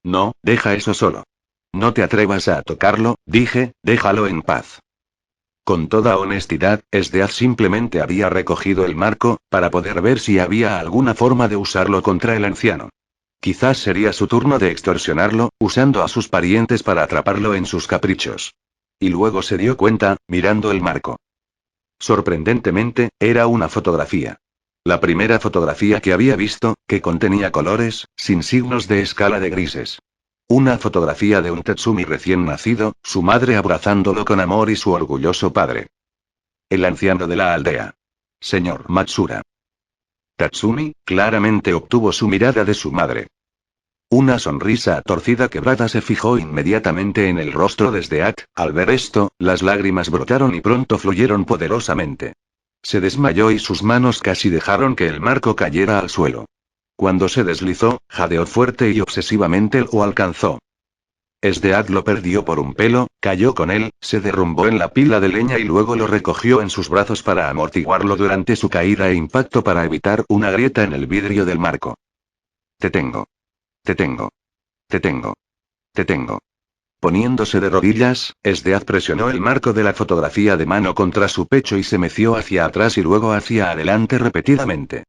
No, deja eso solo. No te atrevas a tocarlo, dije, déjalo en paz. Con toda honestidad, Esdead simplemente había recogido el marco, para poder ver si había alguna forma de usarlo contra el anciano. Quizás sería su turno de extorsionarlo, usando a sus parientes para atraparlo en sus caprichos. Y luego se dio cuenta, mirando el marco. Sorprendentemente, era una fotografía. La primera fotografía que había visto, que contenía colores, sin signos de escala de grises. Una fotografía de un Tatsumi recién nacido, su madre abrazándolo con amor y su orgulloso padre. El anciano de la aldea. Señor Matsura. Tatsumi, claramente obtuvo su mirada de su madre. Una sonrisa torcida quebrada se fijó inmediatamente en el rostro de Esdead, al ver esto, las lágrimas brotaron y pronto fluyeron poderosamente. Se desmayó y sus manos casi dejaron que el marco cayera al suelo. Cuando se deslizó, jadeó fuerte y obsesivamente lo alcanzó. Esdead lo perdió por un pelo, cayó con él, se derrumbó en la pila de leña y luego lo recogió en sus brazos para amortiguarlo durante su caída e impacto para evitar una grieta en el vidrio del marco. Te tengo. Te tengo. Te tengo. Te tengo. Poniéndose de rodillas, Esdeath presionó el marco de la fotografía de mano contra su pecho y se meció hacia atrás y luego hacia adelante repetidamente.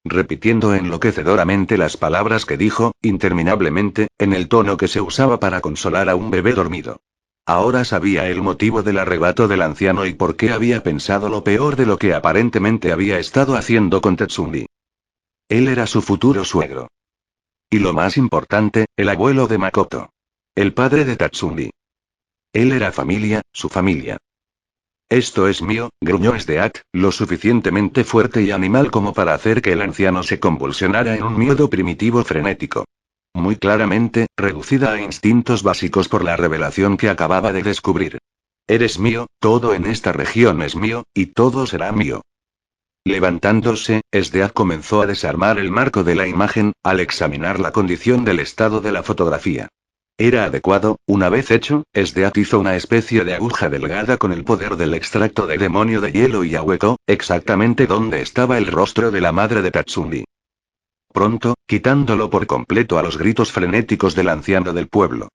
Repitiendo enloquecedoramente las palabras que dijo, interminablemente, en el tono que se usaba para consolar a un bebé dormido. Ahora sabía el motivo del arrebato del anciano y por qué había pensado lo peor de lo que aparentemente había estado haciendo con Tatsumi. Él era su futuro suegro. Y lo más importante, el abuelo de Makoto. El padre de Tatsumi. Él era familia, su familia. Esto es mío, gruñó Esdeath, lo suficientemente fuerte y animal como para hacer que el anciano se convulsionara en un miedo primitivo frenético. Muy claramente, reducida a instintos básicos por la revelación que acababa de descubrir. Eres mío, todo en esta región es mío, y todo será mío. Levantándose, Esdeath comenzó a desarmar el marco de la imagen, al examinar la condición del estado de la fotografía. Era adecuado, una vez hecho, Esdeath hizo una especie de aguja delgada con el poder del extracto de demonio de hielo y ahuecó, exactamente donde estaba el rostro de la madre de Tatsumi. Pronto, quitándolo por completo a los gritos frenéticos del anciano del pueblo.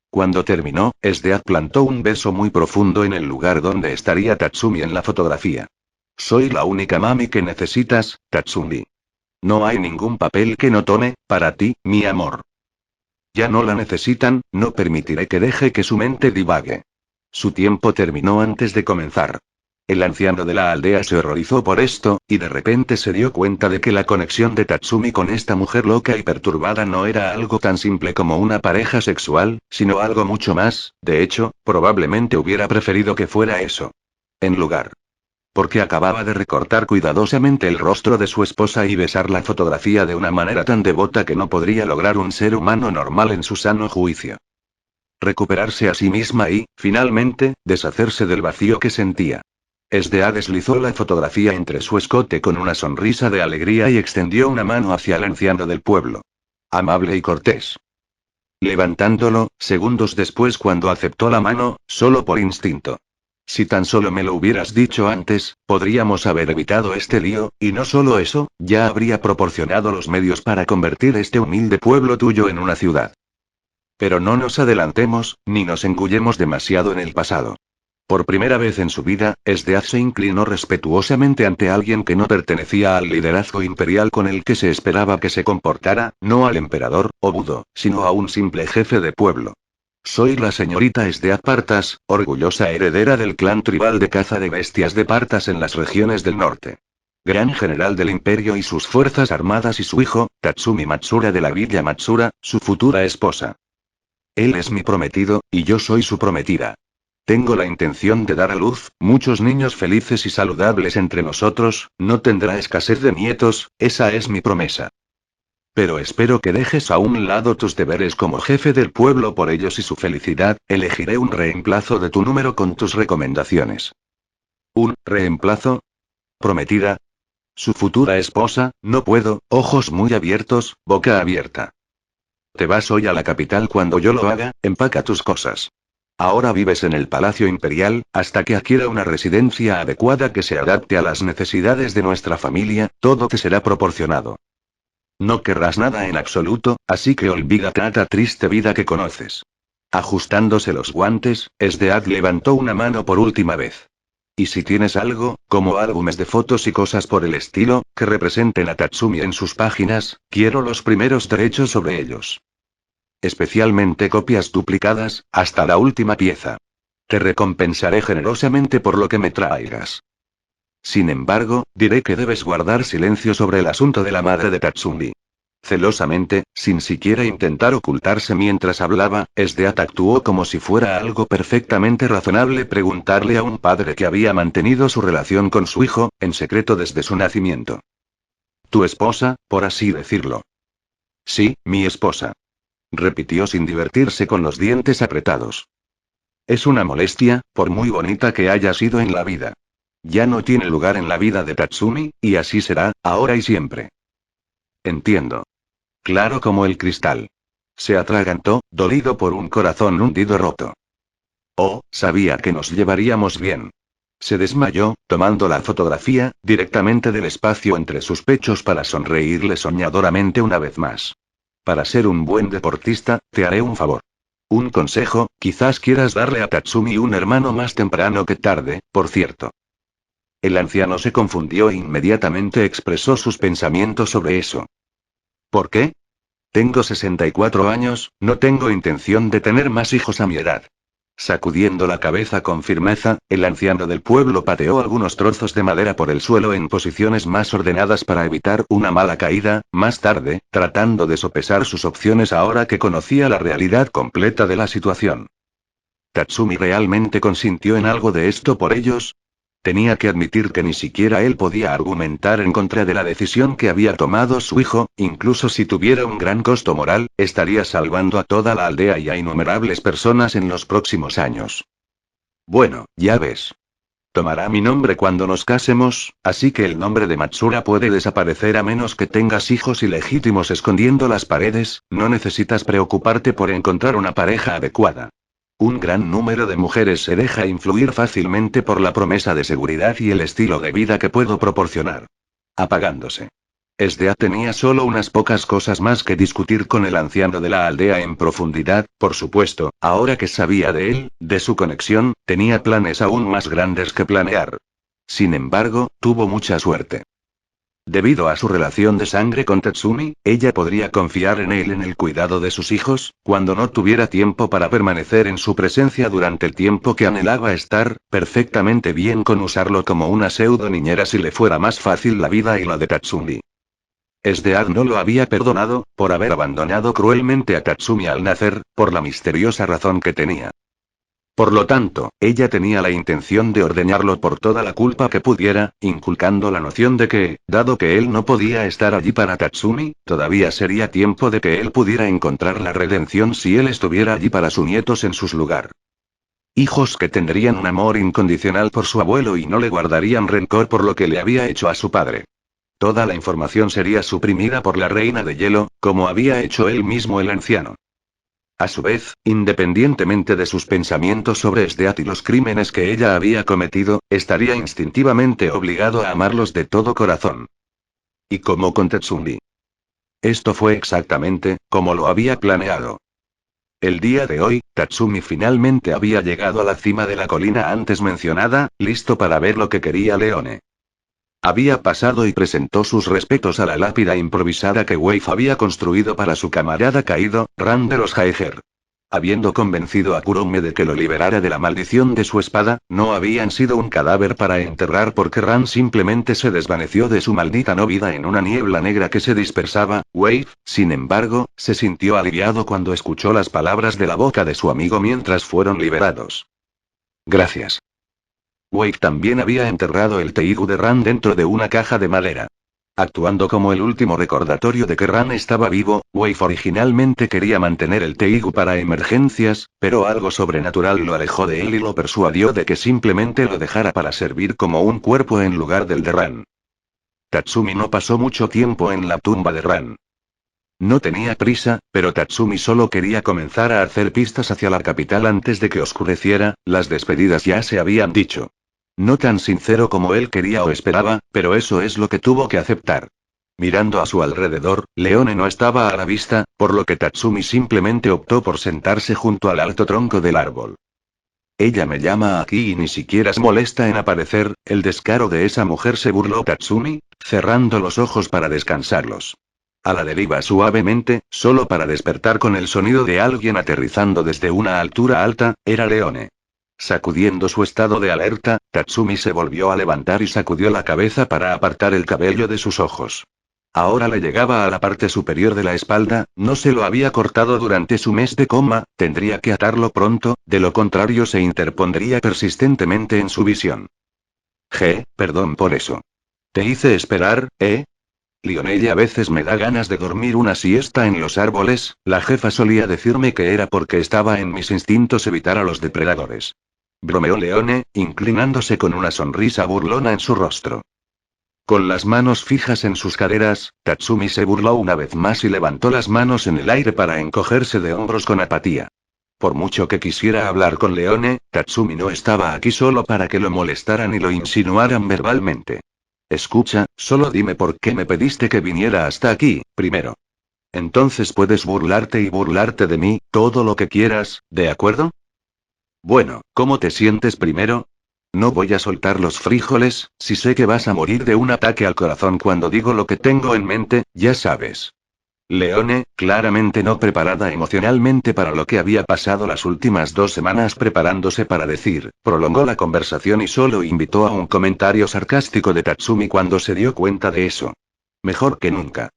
Cuando terminó, Esdeath plantó un beso muy profundo en el lugar donde estaría Tatsumi en la fotografía. Soy la única mami que necesitas, Tatsumi. No hay ningún papel que no tome, para ti, mi amor. Ya no la necesitan, no permitiré que deje que su mente divague. Su tiempo terminó antes de comenzar. El anciano de la aldea se horrorizó por esto, y de repente se dio cuenta de que la conexión de Tatsumi con esta mujer loca y perturbada no era algo tan simple como una pareja sexual, sino algo mucho más, de hecho, probablemente hubiera preferido que fuera eso. En lugar. Porque acababa de recortar cuidadosamente el rostro de su esposa y besar la fotografía de una manera tan devota que no podría lograr un ser humano normal en su sano juicio. Recuperarse a sí misma y, finalmente, deshacerse del vacío que sentía. Esdeath deslizó la fotografía entre su escote con una sonrisa de alegría y extendió una mano hacia el anciano del pueblo. Amable y cortés. Levantándolo, segundos después cuando aceptó la mano, solo por instinto. Si tan solo me lo hubieras dicho antes, podríamos haber evitado este lío, y no solo eso, ya habría proporcionado los medios para convertir este humilde pueblo tuyo en una ciudad. Pero no nos adelantemos, ni nos engullemos demasiado en el pasado. Por primera vez en su vida, Esdeath se inclinó respetuosamente ante alguien que no pertenecía al liderazgo imperial con el que se esperaba que se comportara, no al emperador, o Budo, sino a un simple jefe de pueblo. Soy la señorita Esdeath Partas, orgullosa heredera del clan tribal de caza de bestias de Partas en las regiones del norte. Gran general del imperio y sus fuerzas armadas y su hijo, Tatsumi Matsura de la villa Matsura, su futura esposa. Él es mi prometido, y yo soy su prometida. Tengo la intención de dar a luz, muchos niños felices y saludables entre nosotros, no tendrá escasez de nietos, esa es mi promesa. Pero espero que dejes a un lado tus deberes como jefe del pueblo por ellos y su felicidad, elegiré un reemplazo de tu número con tus recomendaciones. ¿Un reemplazo? ¿Prometida? Su futura esposa, no puedo, ojos muy abiertos, boca abierta. Te vas hoy a la capital cuando yo lo haga, empaca tus cosas. Ahora vives en el Palacio Imperial, hasta que adquiera una residencia adecuada que se adapte a las necesidades de nuestra familia, todo te será proporcionado. No querrás nada en absoluto, así que olvídate de la triste vida que conoces. Ajustándose los guantes, Esdeath levantó una mano por última vez. Y si tienes algo, como álbumes de fotos y cosas por el estilo, que representen a Tatsumi en sus páginas, quiero los primeros derechos sobre ellos. Especialmente copias duplicadas, hasta la última pieza. Te recompensaré generosamente por lo que me traigas. Sin embargo, diré que debes guardar silencio sobre el asunto de la madre de Tatsumi. Celosamente, sin siquiera intentar ocultarse mientras hablaba, Esdeath actuó como si fuera algo perfectamente razonable preguntarle a un padre que había mantenido su relación con su hijo, en secreto desde su nacimiento. Tu esposa, por así decirlo. Sí, mi esposa. Repitió sin divertirse con los dientes apretados. Es una molestia, por muy bonita que haya sido en la vida. Ya no tiene lugar en la vida de Tatsumi, y así será, ahora y siempre. Entiendo. Claro como el cristal. Se atragantó, dolido por un corazón hundido roto. Oh, sabía que nos llevaríamos bien. Se desmayó, tomando la fotografía, directamente del espacio entre sus pechos para sonreírle soñadoramente una vez más. Para ser un buen deportista, te haré un favor. Un consejo, quizás quieras darle a Tatsumi un hermano más temprano que tarde, por cierto. El anciano se confundió e inmediatamente expresó sus pensamientos sobre eso. ¿Por qué? Tengo 64 años, no tengo intención de tener más hijos a mi edad. Sacudiendo la cabeza con firmeza, el anciano del pueblo pateó algunos trozos de madera por el suelo en posiciones más ordenadas para evitar una mala caída, más tarde, tratando de sopesar sus opciones ahora que conocía la realidad completa de la situación. ¿Tatsumi realmente consintió en algo de esto por ellos? Tenía que admitir que ni siquiera él podía argumentar en contra de la decisión que había tomado su hijo, incluso si tuviera un gran costo moral, estaría salvando a toda la aldea y a innumerables personas en los próximos años. Bueno, ya ves. Tomará mi nombre cuando nos casemos, así que el nombre de Matsura puede desaparecer a menos que tengas hijos ilegítimos escondiendo las paredes, no necesitas preocuparte por encontrar una pareja adecuada. Un gran número de mujeres se deja influir fácilmente por la promesa de seguridad y el estilo de vida que puedo proporcionar. Apagándose. Esdea tenía solo unas pocas cosas más que discutir con el anciano de la aldea en profundidad, por supuesto, ahora que sabía de él, de su conexión, tenía planes aún más grandes que planear. Sin embargo, tuvo mucha suerte. Debido a su relación de sangre con Tatsumi, ella podría confiar en él en el cuidado de sus hijos, cuando no tuviera tiempo para permanecer en su presencia durante el tiempo que anhelaba estar, perfectamente bien con usarlo como una pseudo niñera si le fuera más fácil la vida y la de Tatsumi. Esdead no lo había perdonado, por haber abandonado cruelmente a Tatsumi al nacer, por la misteriosa razón que tenía. Por lo tanto, ella tenía la intención de ordeñarlo por toda la culpa que pudiera, inculcando la noción de que, dado que él no podía estar allí para Tatsumi, todavía sería tiempo de que él pudiera encontrar la redención si él estuviera allí para sus nietos en su lugar. Hijos que tendrían un amor incondicional por su abuelo y no le guardarían rencor por lo que le había hecho a su padre. Toda la información sería suprimida por la reina de hielo, como había hecho él mismo el anciano. A su vez, independientemente de sus pensamientos sobre Esdeath y los crímenes que ella había cometido, estaría instintivamente obligado a amarlos de todo corazón. Y como con Tatsumi. Esto fue exactamente, como lo había planeado. El día de hoy, Tatsumi finalmente había llegado a la cima de la colina antes mencionada, listo para ver lo que quería Leone. Había pasado y presentó sus respetos a la lápida improvisada que Wave había construido para su camarada caído, Ran de los Haiger. Habiendo convencido a Kurome de que lo liberara de la maldición de su espada, no habían sido un cadáver para enterrar porque Ran simplemente se desvaneció de su maldita no vida en una niebla negra que se dispersaba. Wave, sin embargo, se sintió aliviado cuando escuchó las palabras de la boca de su amigo mientras fueron liberados. Gracias. Wake también había enterrado el Teigu de Ran dentro de una caja de madera. Actuando como el último recordatorio de que Ran estaba vivo, Wave originalmente quería mantener el Teigu para emergencias, pero algo sobrenatural lo alejó de él y lo persuadió de que simplemente lo dejara para servir como un cuerpo en lugar del de Ran. Tatsumi no pasó mucho tiempo en la tumba de Ran. No tenía prisa, pero Tatsumi solo quería comenzar a hacer pistas hacia la capital antes de que oscureciera, las despedidas ya se habían dicho. No tan sincero como él quería o esperaba, pero eso es lo que tuvo que aceptar. Mirando a su alrededor, Leone no estaba a la vista, por lo que Tatsumi simplemente optó por sentarse junto al alto tronco del árbol. Ella me llama aquí y ni siquiera se molesta en aparecer, el descaro de esa mujer se burló Tatsumi, cerrando los ojos para descansarlos. A la deriva suavemente, solo para despertar con el sonido de alguien aterrizando desde una altura alta, era Leone. Sacudiendo su estado de alerta, Tatsumi se volvió a levantar y sacudió la cabeza para apartar el cabello de sus ojos. Ahora le llegaba a la parte superior de la espalda, no se lo había cortado durante su mes de coma, tendría que atarlo pronto, de lo contrario se interpondría persistentemente en su visión. Perdón por eso. Te hice esperar, ¿eh? Lionel, a veces me da ganas de dormir una siesta en los árboles, la jefa solía decirme que era porque estaba en mis instintos evitar a los depredadores. Bromeó Leone, inclinándose con una sonrisa burlona en su rostro. Con las manos fijas en sus caderas, Tatsumi se burló una vez más y levantó las manos en el aire para encogerse de hombros con apatía. Por mucho que quisiera hablar con Leone, Tatsumi no estaba aquí solo para que lo molestaran y lo insinuaran verbalmente. Escucha, solo dime por qué me pediste que viniera hasta aquí, primero. Entonces puedes burlarte y burlarte de mí, todo lo que quieras, ¿de acuerdo? Bueno, ¿cómo te sientes primero? No voy a soltar los frijoles, si sé que vas a morir de un ataque al corazón cuando digo lo que tengo en mente, ya sabes. Leone, claramente no preparada emocionalmente para lo que había pasado las últimas 2 semanas preparándose para decir, prolongó la conversación y solo invitó a un comentario sarcástico de Tatsumi cuando se dio cuenta de eso. Mejor que nunca.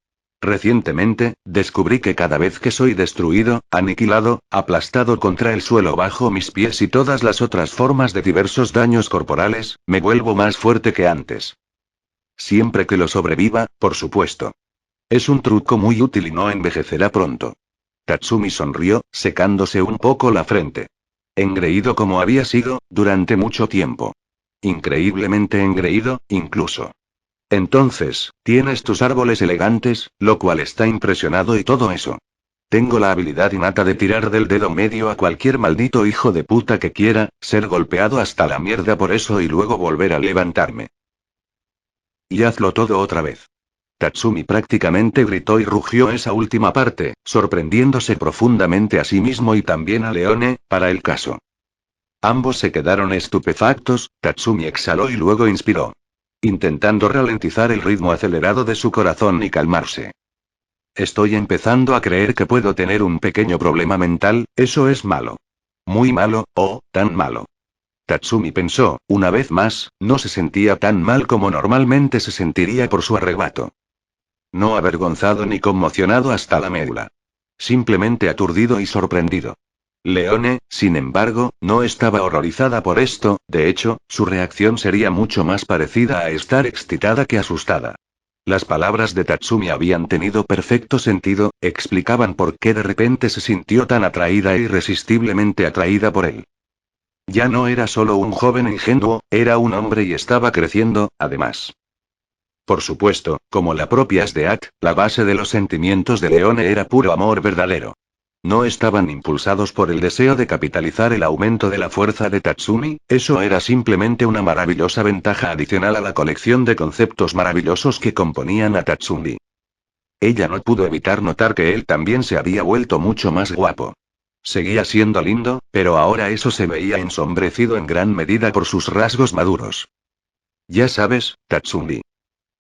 Recientemente, descubrí que cada vez que soy destruido, aniquilado, aplastado contra el suelo bajo mis pies y todas las otras formas de diversos daños corporales, me vuelvo más fuerte que antes. Siempre que lo sobreviva, por supuesto. Es un truco muy útil y no envejecerá pronto. Tatsumi sonrió, secándose un poco la frente. Engreído como había sido, durante mucho tiempo. Increíblemente engreído, incluso. Entonces, tienes tus árboles elegantes, lo cual está impresionado y todo eso. Tengo la habilidad innata de tirar del dedo medio a cualquier maldito hijo de puta que quiera, ser golpeado hasta la mierda por eso y luego volver a levantarme. Y hazlo todo otra vez. Tatsumi prácticamente gritó y rugió esa última parte, sorprendiéndose profundamente a sí mismo y también a Leone, para el caso. Ambos se quedaron estupefactos, Tatsumi exhaló y luego inspiró. Intentando ralentizar el ritmo acelerado de su corazón y calmarse. Estoy empezando a creer que puedo tener un pequeño problema mental, eso es malo. Muy malo, oh, tan malo. Tatsumi pensó, una vez más, no se sentía tan mal como normalmente se sentiría por su arrebato. No avergonzado ni conmocionado hasta la médula. Simplemente aturdido y sorprendido. Leone, sin embargo, no estaba horrorizada por esto, de hecho, su reacción sería mucho más parecida a estar excitada que asustada. Las palabras de Tatsumi habían tenido perfecto sentido, explicaban por qué de repente se sintió tan atraída e irresistiblemente atraída por él. Ya no era solo un joven ingenuo, era un hombre y estaba creciendo, además. Por supuesto, como la propia Sdeat, la base de los sentimientos de Leone era puro amor verdadero. No estaban impulsados por el deseo de capitalizar el aumento de la fuerza de Tatsumi, eso era simplemente una maravillosa ventaja adicional a la colección de conceptos maravillosos que componían a Tatsumi. Ella no pudo evitar notar que él también se había vuelto mucho más guapo. Seguía siendo lindo, pero ahora eso se veía ensombrecido en gran medida por sus rasgos maduros. Ya sabes, Tatsumi.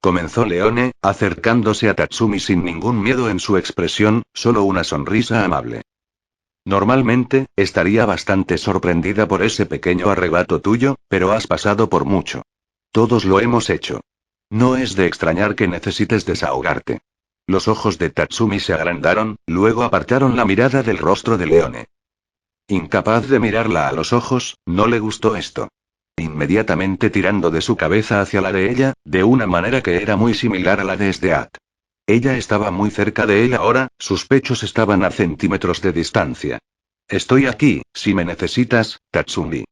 Comenzó Leone, acercándose a Tatsumi sin ningún miedo en su expresión, solo una sonrisa amable. Normalmente, estaría bastante sorprendida por ese pequeño arrebato tuyo, pero has pasado por mucho. Todos lo hemos hecho. No es de extrañar que necesites desahogarte. Los ojos de Tatsumi se agrandaron, luego apartaron la mirada del rostro de Leone. Incapaz de mirarla a los ojos, no le gustó esto. Inmediatamente tirando de su cabeza hacia la de ella, de una manera que era muy similar a la de Sdeat. Ella estaba muy cerca de él ahora, sus pechos estaban a centímetros de distancia. Estoy aquí, si me necesitas, Tatsumi.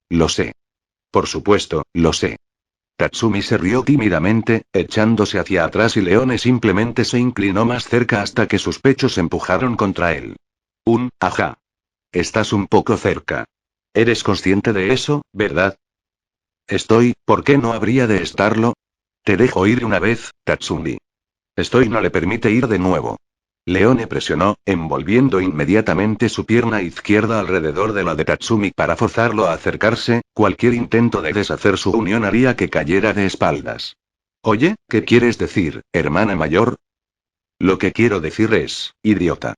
Lo sé. Por supuesto, lo sé. Tatsumi se rió tímidamente, echándose hacia atrás y Leone simplemente se inclinó más cerca hasta que sus pechos empujaron contra él. Ajá. Estás un poco cerca. ¿Eres consciente de eso, verdad? ¿Por qué no habría de estarlo? Te dejo ir una vez, Tatsumi. No le permite ir de nuevo. Leone presionó, envolviendo inmediatamente su pierna izquierda alrededor de la de Tatsumi para forzarlo a acercarse, cualquier intento de deshacer su unión haría que cayera de espaldas. Oye, ¿qué quieres decir, hermana mayor? Lo que quiero decir es, idiota.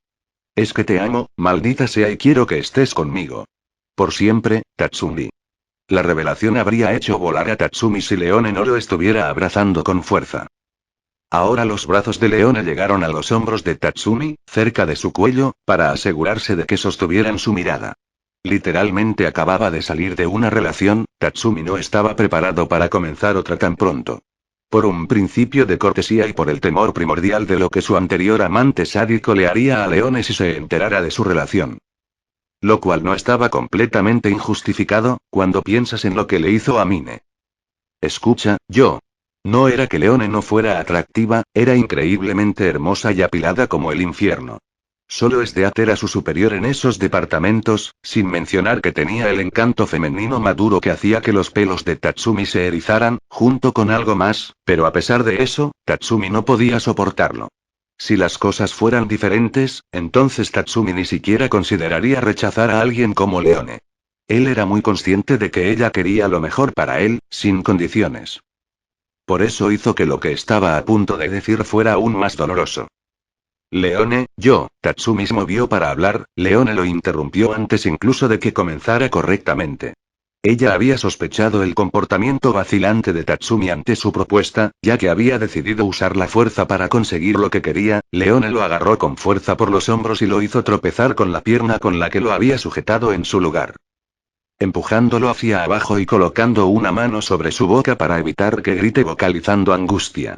Es que te amo, maldita sea y quiero que estés conmigo. Por siempre, Tatsumi. La revelación habría hecho volar a Tatsumi si Leone no lo estuviera abrazando con fuerza. Ahora los brazos de Leone llegaron a los hombros de Tatsumi, cerca de su cuello, para asegurarse de que sostuvieran su mirada. Literalmente acababa de salir de una relación, Tatsumi no estaba preparado para comenzar otra tan pronto. Por un principio de cortesía y por el temor primordial de lo que su anterior amante sádico le haría a Leone si se enterara de su relación. Lo cual no estaba completamente injustificado, cuando piensas en lo que le hizo a Mine. Escucha, yo. No era que Leone no fuera atractiva, era increíblemente hermosa y apilada como el infierno. Solo Sdeat era su superior en esos departamentos, sin mencionar que tenía el encanto femenino maduro que hacía que los pelos de Tatsumi se erizaran, junto con algo más, pero a pesar de eso, Tatsumi no podía soportarlo. Si las cosas fueran diferentes, entonces Tatsumi ni siquiera consideraría rechazar a alguien como Leone. Él era muy consciente de que ella quería lo mejor para él, sin condiciones. Por eso hizo que lo que estaba a punto de decir fuera aún más doloroso. Leone, Tatsumi se movió para hablar, Leone lo interrumpió antes incluso de que comenzara correctamente. Ella había sospechado el comportamiento vacilante de Tatsumi ante su propuesta, ya que había decidido usar la fuerza para conseguir lo que quería. Leone lo agarró con fuerza por los hombros y lo hizo tropezar con la pierna con la que lo había sujetado en su lugar. Empujándolo hacia abajo y colocando una mano sobre su boca para evitar que grite vocalizando angustia.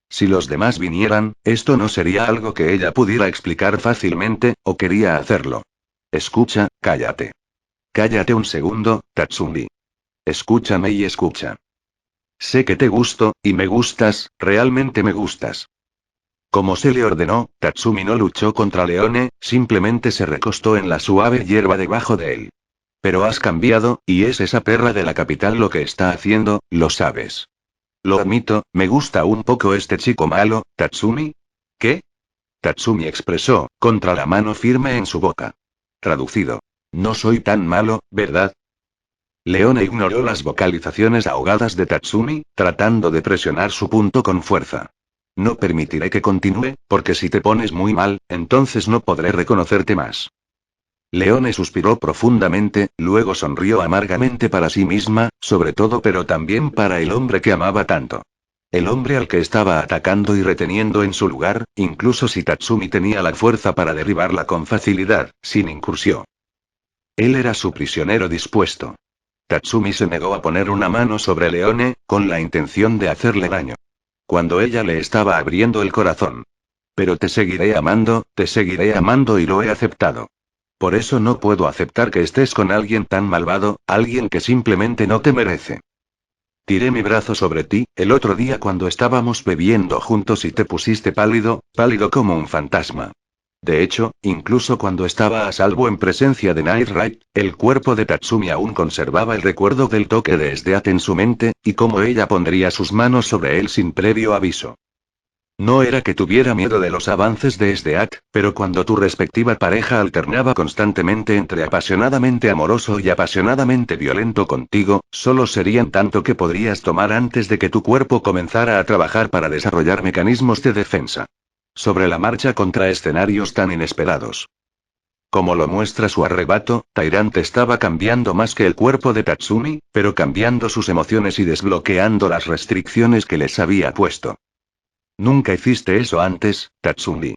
Si los demás vinieran, esto no sería algo que ella pudiera explicar fácilmente, o quería hacerlo. Escucha, cállate. Cállate un segundo, Tatsumi. Escúchame y escucha. Sé que te gusto, y me gustas, realmente me gustas. Como se le ordenó, Tatsumi no luchó contra Leone, simplemente se recostó en la suave hierba debajo de él. Pero has cambiado, y es esa perra de la capital lo que está haciendo, lo sabes. Lo admito, me gusta un poco este chico malo, Tatsumi. ¿Qué? Tatsumi expresó, contra la mano firme en su boca. Traducido. No soy tan malo, ¿verdad? Leone ignoró las vocalizaciones ahogadas de Tatsumi, tratando de presionar su punto con fuerza. No permitiré que continúe, porque si te pones muy mal, entonces no podré reconocerte más. Leone suspiró profundamente, luego sonrió amargamente para sí misma, sobre todo pero también para el hombre que amaba tanto. El hombre al que estaba atacando y reteniendo en su lugar, incluso si Tatsumi tenía la fuerza para derribarla con facilidad, sin incursión. Él era su prisionero dispuesto. Tatsumi se negó a poner una mano sobre Leone, con la intención de hacerle daño. Cuando ella le estaba abriendo el corazón. Pero te seguiré amando y lo he aceptado. Por eso no puedo aceptar que estés con alguien tan malvado, alguien que simplemente no te merece. Tiré mi brazo sobre ti, el otro día cuando estábamos bebiendo juntos y te pusiste pálido, pálido como un fantasma. De hecho, incluso cuando estaba a salvo en presencia de Night Raid, el cuerpo de Tatsumi aún conservaba el recuerdo del toque de Esdeath en su mente, y cómo ella pondría sus manos sobre él sin previo aviso. No era que tuviera miedo de los avances de Esdeath, pero cuando tu respectiva pareja alternaba constantemente entre apasionadamente amoroso y apasionadamente violento contigo, solo serían tanto que podrías tomar antes de que tu cuerpo comenzara a trabajar para desarrollar mecanismos de defensa. Sobre la marcha contra escenarios tan inesperados. Como lo muestra su arrebato, Tyrant estaba cambiando más que el cuerpo de Tatsumi, pero cambiando sus emociones y desbloqueando las restricciones que les había puesto. Nunca hiciste eso antes, Tatsumi.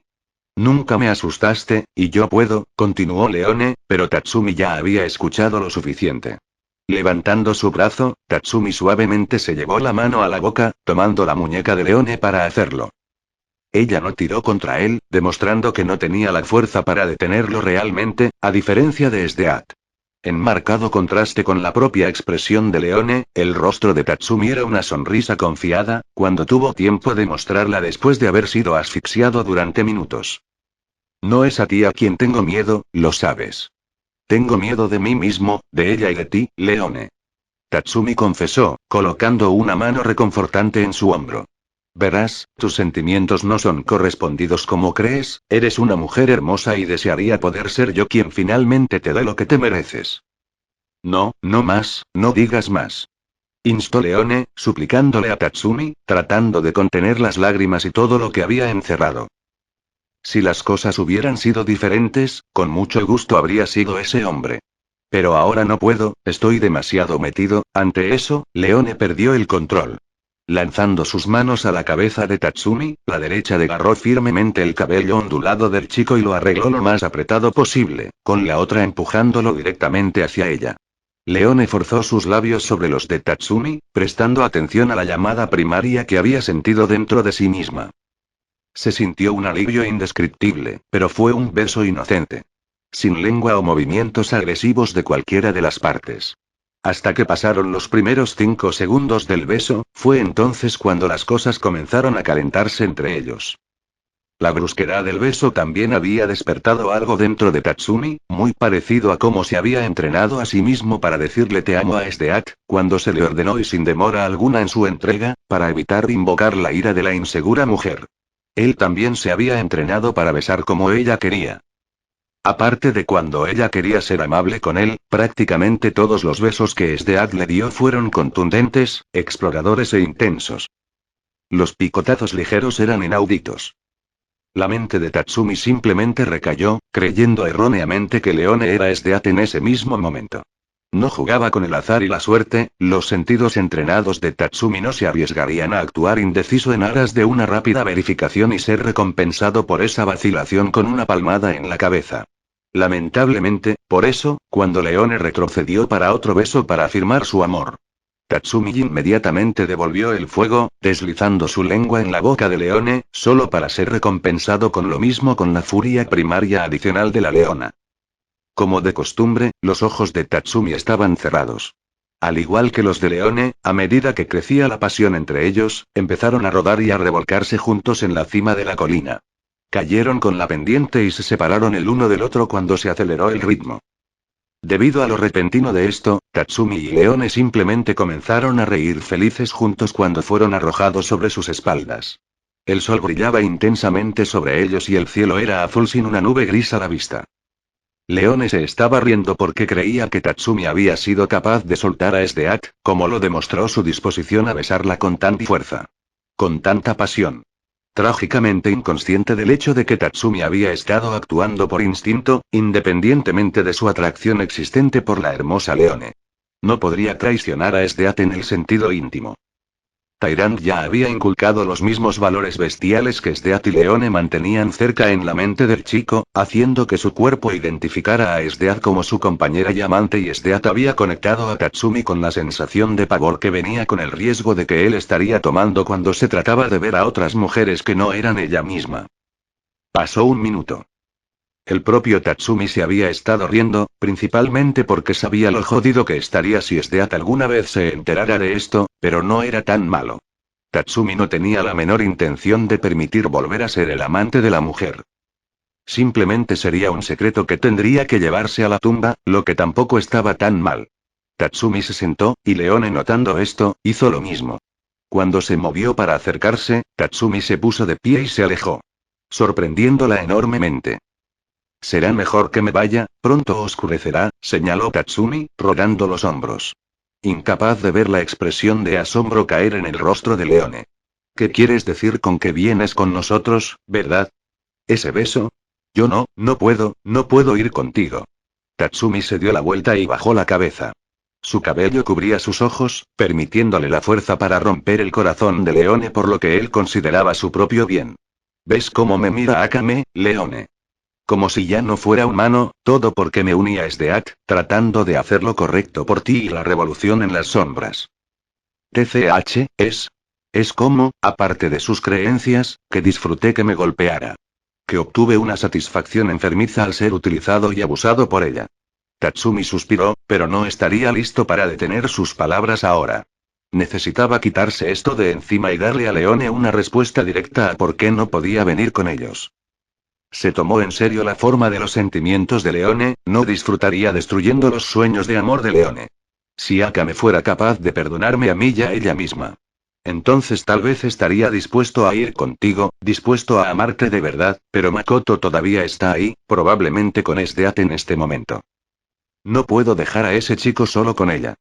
Nunca me asustaste, y yo puedo, continuó Leone, pero Tatsumi ya había escuchado lo suficiente. Levantando su brazo, Tatsumi suavemente se llevó la mano a la boca, tomando la muñeca de Leone para hacerlo. Ella no tiró contra él, demostrando que no tenía la fuerza para detenerlo realmente, a diferencia de Esdeath. En marcado contraste con la propia expresión de Leone, el rostro de Tatsumi era una sonrisa confiada, cuando tuvo tiempo de mostrarla después de haber sido asfixiado durante minutos. No es a ti a quien tengo miedo, lo sabes. Tengo miedo de mí mismo, de ella y de ti, Leone. Tatsumi confesó, colocando una mano reconfortante en su hombro. Verás, tus sentimientos no son correspondidos como crees, eres una mujer hermosa y desearía poder ser yo quien finalmente te dé lo que te mereces. No, no más, no digas más. Instó Leone, suplicándole a Tatsumi, tratando de contener las lágrimas y todo lo que había encerrado. Si las cosas hubieran sido diferentes, con mucho gusto habría sido ese hombre. Pero ahora no puedo, estoy demasiado metido. Ante eso, Leone perdió el control. Lanzando sus manos a la cabeza de Tatsumi, la derecha agarró firmemente el cabello ondulado del chico y lo arregló lo más apretado posible, con la otra empujándolo directamente hacia ella. Leone forzó sus labios sobre los de Tatsumi, prestando atención a la llamada primaria que había sentido dentro de sí misma. Se sintió un alivio indescriptible, pero fue un beso inocente. Sin lengua o movimientos agresivos de cualquiera de las partes. Hasta que pasaron los primeros 5 segundos del beso, fue entonces cuando las cosas comenzaron a calentarse entre ellos. La brusquedad del beso también había despertado algo dentro de Tatsumi, muy parecido a cómo se había entrenado a sí mismo para decirle te amo a Esdeath, cuando se le ordenó y sin demora alguna en su entrega, para evitar invocar la ira de la insegura mujer. Él también se había entrenado para besar como ella quería. Aparte de cuando ella quería ser amable con él, prácticamente todos los besos que Sdeat le dio fueron contundentes, exploradores e intensos. Los picotazos ligeros eran inauditos. La mente de Tatsumi simplemente recayó, creyendo erróneamente que Leone era Sdeat en ese mismo momento. No jugaba con el azar y la suerte, los sentidos entrenados de Tatsumi no se arriesgarían a actuar indeciso en aras de una rápida verificación y ser recompensado por esa vacilación con una palmada en la cabeza. Lamentablemente, por eso, cuando Leone retrocedió para otro beso para afirmar su amor, Tatsumi inmediatamente devolvió el fuego, deslizando su lengua en la boca de Leone, solo para ser recompensado con lo mismo con la furia primaria adicional de la leona. Como de costumbre, los ojos de Tatsumi estaban cerrados. Al igual que los de Leone, a medida que crecía la pasión entre ellos, empezaron a rodar y a revolcarse juntos en la cima de la colina. Cayeron con la pendiente y se separaron el uno del otro cuando se aceleró el ritmo. Debido a lo repentino de esto, Tatsumi y Leone simplemente comenzaron a reír felices juntos cuando fueron arrojados sobre sus espaldas. El sol brillaba intensamente sobre ellos y el cielo era azul sin una nube gris a la vista. Leone se estaba riendo porque creía que Tatsumi había sido capaz de soltar a Sdeat, como lo demostró su disposición a besarla con tanta fuerza. Con tanta pasión. Trágicamente inconsciente del hecho de que Tatsumi había estado actuando por instinto, independientemente de su atracción existente por la hermosa Leone. No podría traicionar a Sdeat en el sentido íntimo. Tyrant ya había inculcado los mismos valores bestiales que Sdeat y Leone mantenían cerca en la mente del chico, haciendo que su cuerpo identificara a Sdeat como su compañera y amante, y Sdeat había conectado a Tatsumi con la sensación de pavor que venía con el riesgo de que él estaría tomando cuando se trataba de ver a otras mujeres que no eran ella misma. Pasó un minuto. El propio Tatsumi se había estado riendo, principalmente porque sabía lo jodido que estaría si Sdeat alguna vez se enterara de esto, pero no era tan malo. Tatsumi no tenía la menor intención de permitir volver a ser el amante de la mujer. Simplemente sería un secreto que tendría que llevarse a la tumba, lo que tampoco estaba tan mal. Tatsumi se sentó, y Leone, notando esto, hizo lo mismo. Cuando se movió para acercarse, Tatsumi se puso de pie y se alejó, sorprendiéndola enormemente. Será mejor que me vaya, pronto oscurecerá, señaló Tatsumi, rodando los hombros. Incapaz de ver la expresión de asombro caer en el rostro de Leone. ¿Qué quieres decir con que vienes con nosotros, verdad? ¿Ese beso? Yo no puedo ir contigo. Tatsumi se dio la vuelta y bajó la cabeza. Su cabello cubría sus ojos, permitiéndole la fuerza para romper el corazón de Leone por lo que él consideraba su propio bien. ¿Ves cómo me mira Akame, Leone? Como si ya no fuera humano, todo porque me uní a Sdeat, tratando de hacer lo correcto por ti y la revolución en las sombras. TCH, es como, aparte de sus creencias, que disfruté que me golpeara. Que obtuve una satisfacción enfermiza al ser utilizado y abusado por ella. Tatsumi suspiró, pero no estaría listo para detener sus palabras ahora. Necesitaba quitarse esto de encima y darle a Leone una respuesta directa a por qué no podía venir con ellos. Se tomó en serio la forma de los sentimientos de Leone, no disfrutaría destruyendo los sueños de amor de Leone. Si Akame fuera capaz de perdonarme a mí y a ella misma. Entonces tal vez estaría dispuesto a ir contigo, dispuesto a amarte de verdad, pero Makoto todavía está ahí, probablemente con Sdeat en este momento. No puedo dejar a ese chico solo con ella.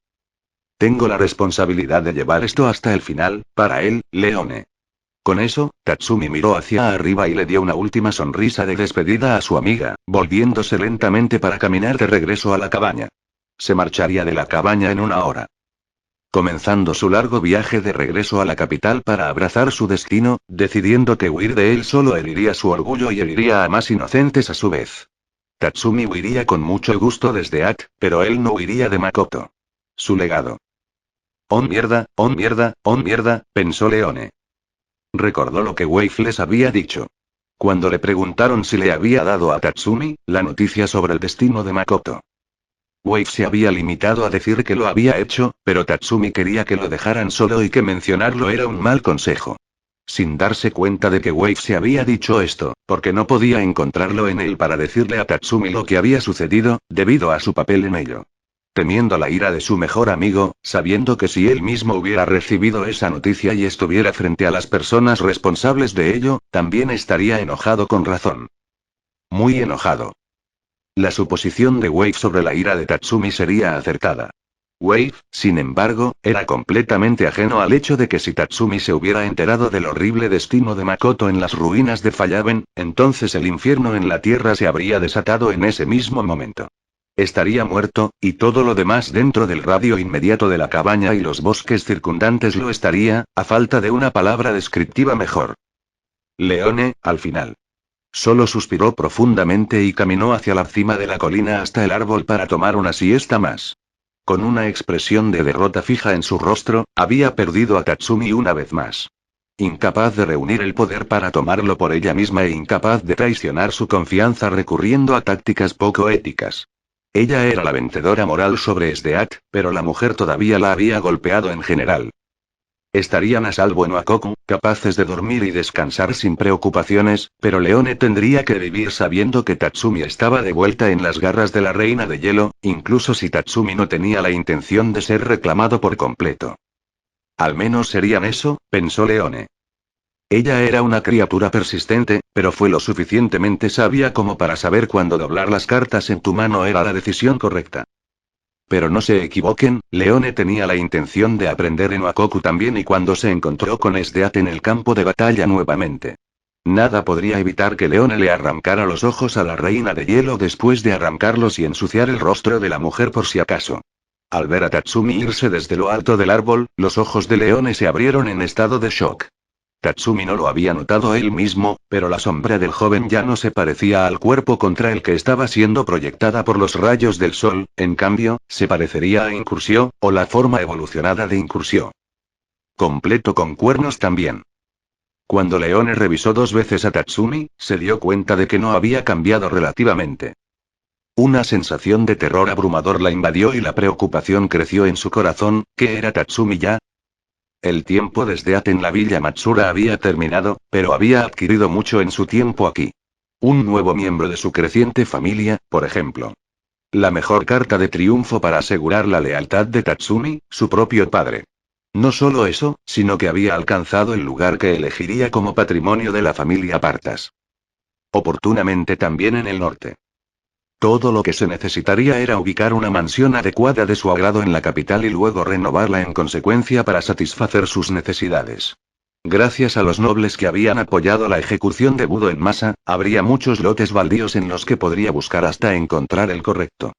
Tengo la responsabilidad de llevar esto hasta el final, para él, Leone. Con eso, Tatsumi miró hacia arriba y le dio una última sonrisa de despedida a su amiga, volviéndose lentamente para caminar de regreso a la cabaña. Se marcharía de la cabaña en una hora. Comenzando su largo viaje de regreso a la capital para abrazar su destino, decidiendo que huir de él solo heriría su orgullo y heriría a más inocentes a su vez. Tatsumi huiría con mucho gusto de Sdeat, pero él no huiría de Makoto. Su legado. Oh mierda, pensó Leone. Recordó lo que Wave les había dicho. Cuando le preguntaron si le había dado a Tatsumi la noticia sobre el destino de Makoto. Wave se había limitado a decir que lo había hecho, pero Tatsumi quería que lo dejaran solo y que mencionarlo era un mal consejo. Sin darse cuenta de que Wave se había dicho esto, porque no podía encontrarlo en él para decirle a Tatsumi lo que había sucedido, debido a su papel en ello. temiendo la ira de su mejor amigo, sabiendo que si él mismo hubiera recibido esa noticia y estuviera frente a las personas responsables de ello, también estaría enojado con razón. Muy enojado. La suposición de Wave sobre la ira de Tatsumi sería acertada. Wave, sin embargo, era completamente ajeno al hecho de que si Tatsumi se hubiera enterado del horrible destino de Makoto en las ruinas de Fallaven, entonces el infierno en la tierra se habría desatado en ese mismo momento. Estaría muerto, y todo lo demás dentro del radio inmediato de la cabaña y los bosques circundantes lo estaría, a falta de una palabra descriptiva mejor. Leone, al final. Solo suspiró profundamente y caminó hacia la cima de la colina hasta el árbol para tomar una siesta más. Con una expresión de derrota fija en su rostro, había perdido a Tatsumi una vez más. Incapaz de reunir el poder para tomarlo por ella misma e incapaz de traicionar su confianza recurriendo a tácticas poco éticas. Ella era la vencedora moral sobre Sdeat, pero la mujer todavía la había golpeado en general. Estarían a salvo en Wakoku, capaces de dormir y descansar sin preocupaciones, pero Leone tendría que vivir sabiendo que Tatsumi estaba de vuelta en las garras de la reina de hielo, incluso si Tatsumi no tenía la intención de ser reclamado por completo. Al menos serían eso, pensó Leone. Ella era una criatura persistente, pero fue lo suficientemente sabia como para saber cuándo doblar las cartas en tu mano era la decisión correcta. Pero no se equivoquen, Leone tenía la intención de aprender en Wakoku también y cuando se encontró con Sdeat en el campo de batalla nuevamente. Nada podría evitar que Leone le arrancara los ojos a la reina de hielo después de arrancarlos y ensuciar el rostro de la mujer por si acaso. Al ver a Tatsumi irse desde lo alto del árbol, los ojos de Leone se abrieron en estado de shock. Tatsumi no lo había notado él mismo, pero la sombra del joven ya no se parecía al cuerpo contra el que estaba siendo proyectada por los rayos del sol, en cambio, se parecería a Incursio, o la forma evolucionada de Incursio. Completo con cuernos también. Cuando Leone revisó 2 veces a Tatsumi, se dio cuenta de que no había cambiado relativamente. Una sensación de terror abrumador la invadió y la preocupación creció en su corazón. ¿Qué era Tatsumi ya? El tiempo desde en la villa Matsura había terminado, pero había adquirido mucho en su tiempo aquí. Un nuevo miembro de su creciente familia, por ejemplo. La mejor carta de triunfo para asegurar la lealtad de Tatsumi, su propio padre. No solo eso, sino que había alcanzado el lugar que elegiría como patrimonio de la familia Partas. Oportunamente también en el norte. Todo lo que se necesitaría era ubicar una mansión adecuada de su agrado en la capital y luego renovarla en consecuencia para satisfacer sus necesidades. Gracias a los nobles que habían apoyado la ejecución de Budo en masa, habría muchos lotes baldíos en los que podría buscar hasta encontrar el correcto.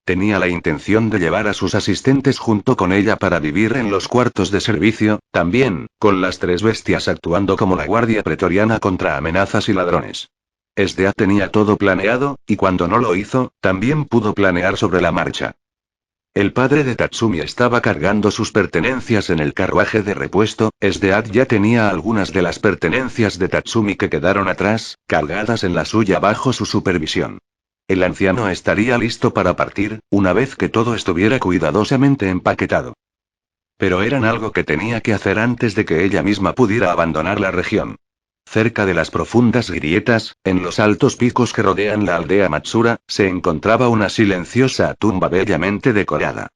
Tenía la intención de llevar a sus asistentes junto con ella para vivir en los cuartos de servicio, también, con las 3 bestias actuando como la guardia pretoriana contra amenazas y ladrones. Sdeat tenía todo planeado, y cuando no lo hizo, también pudo planear sobre la marcha. El padre de Tatsumi estaba cargando sus pertenencias en el carruaje de repuesto, Sdeat ya tenía algunas de las pertenencias de Tatsumi que quedaron atrás, cargadas en la suya bajo su supervisión. El anciano estaría listo para partir, una vez que todo estuviera cuidadosamente empaquetado. Pero eran algo que tenía que hacer antes de que ella misma pudiera abandonar la región. Cerca de las profundas grietas, en los altos picos que rodean la aldea Matsura, se encontraba una silenciosa tumba bellamente decorada.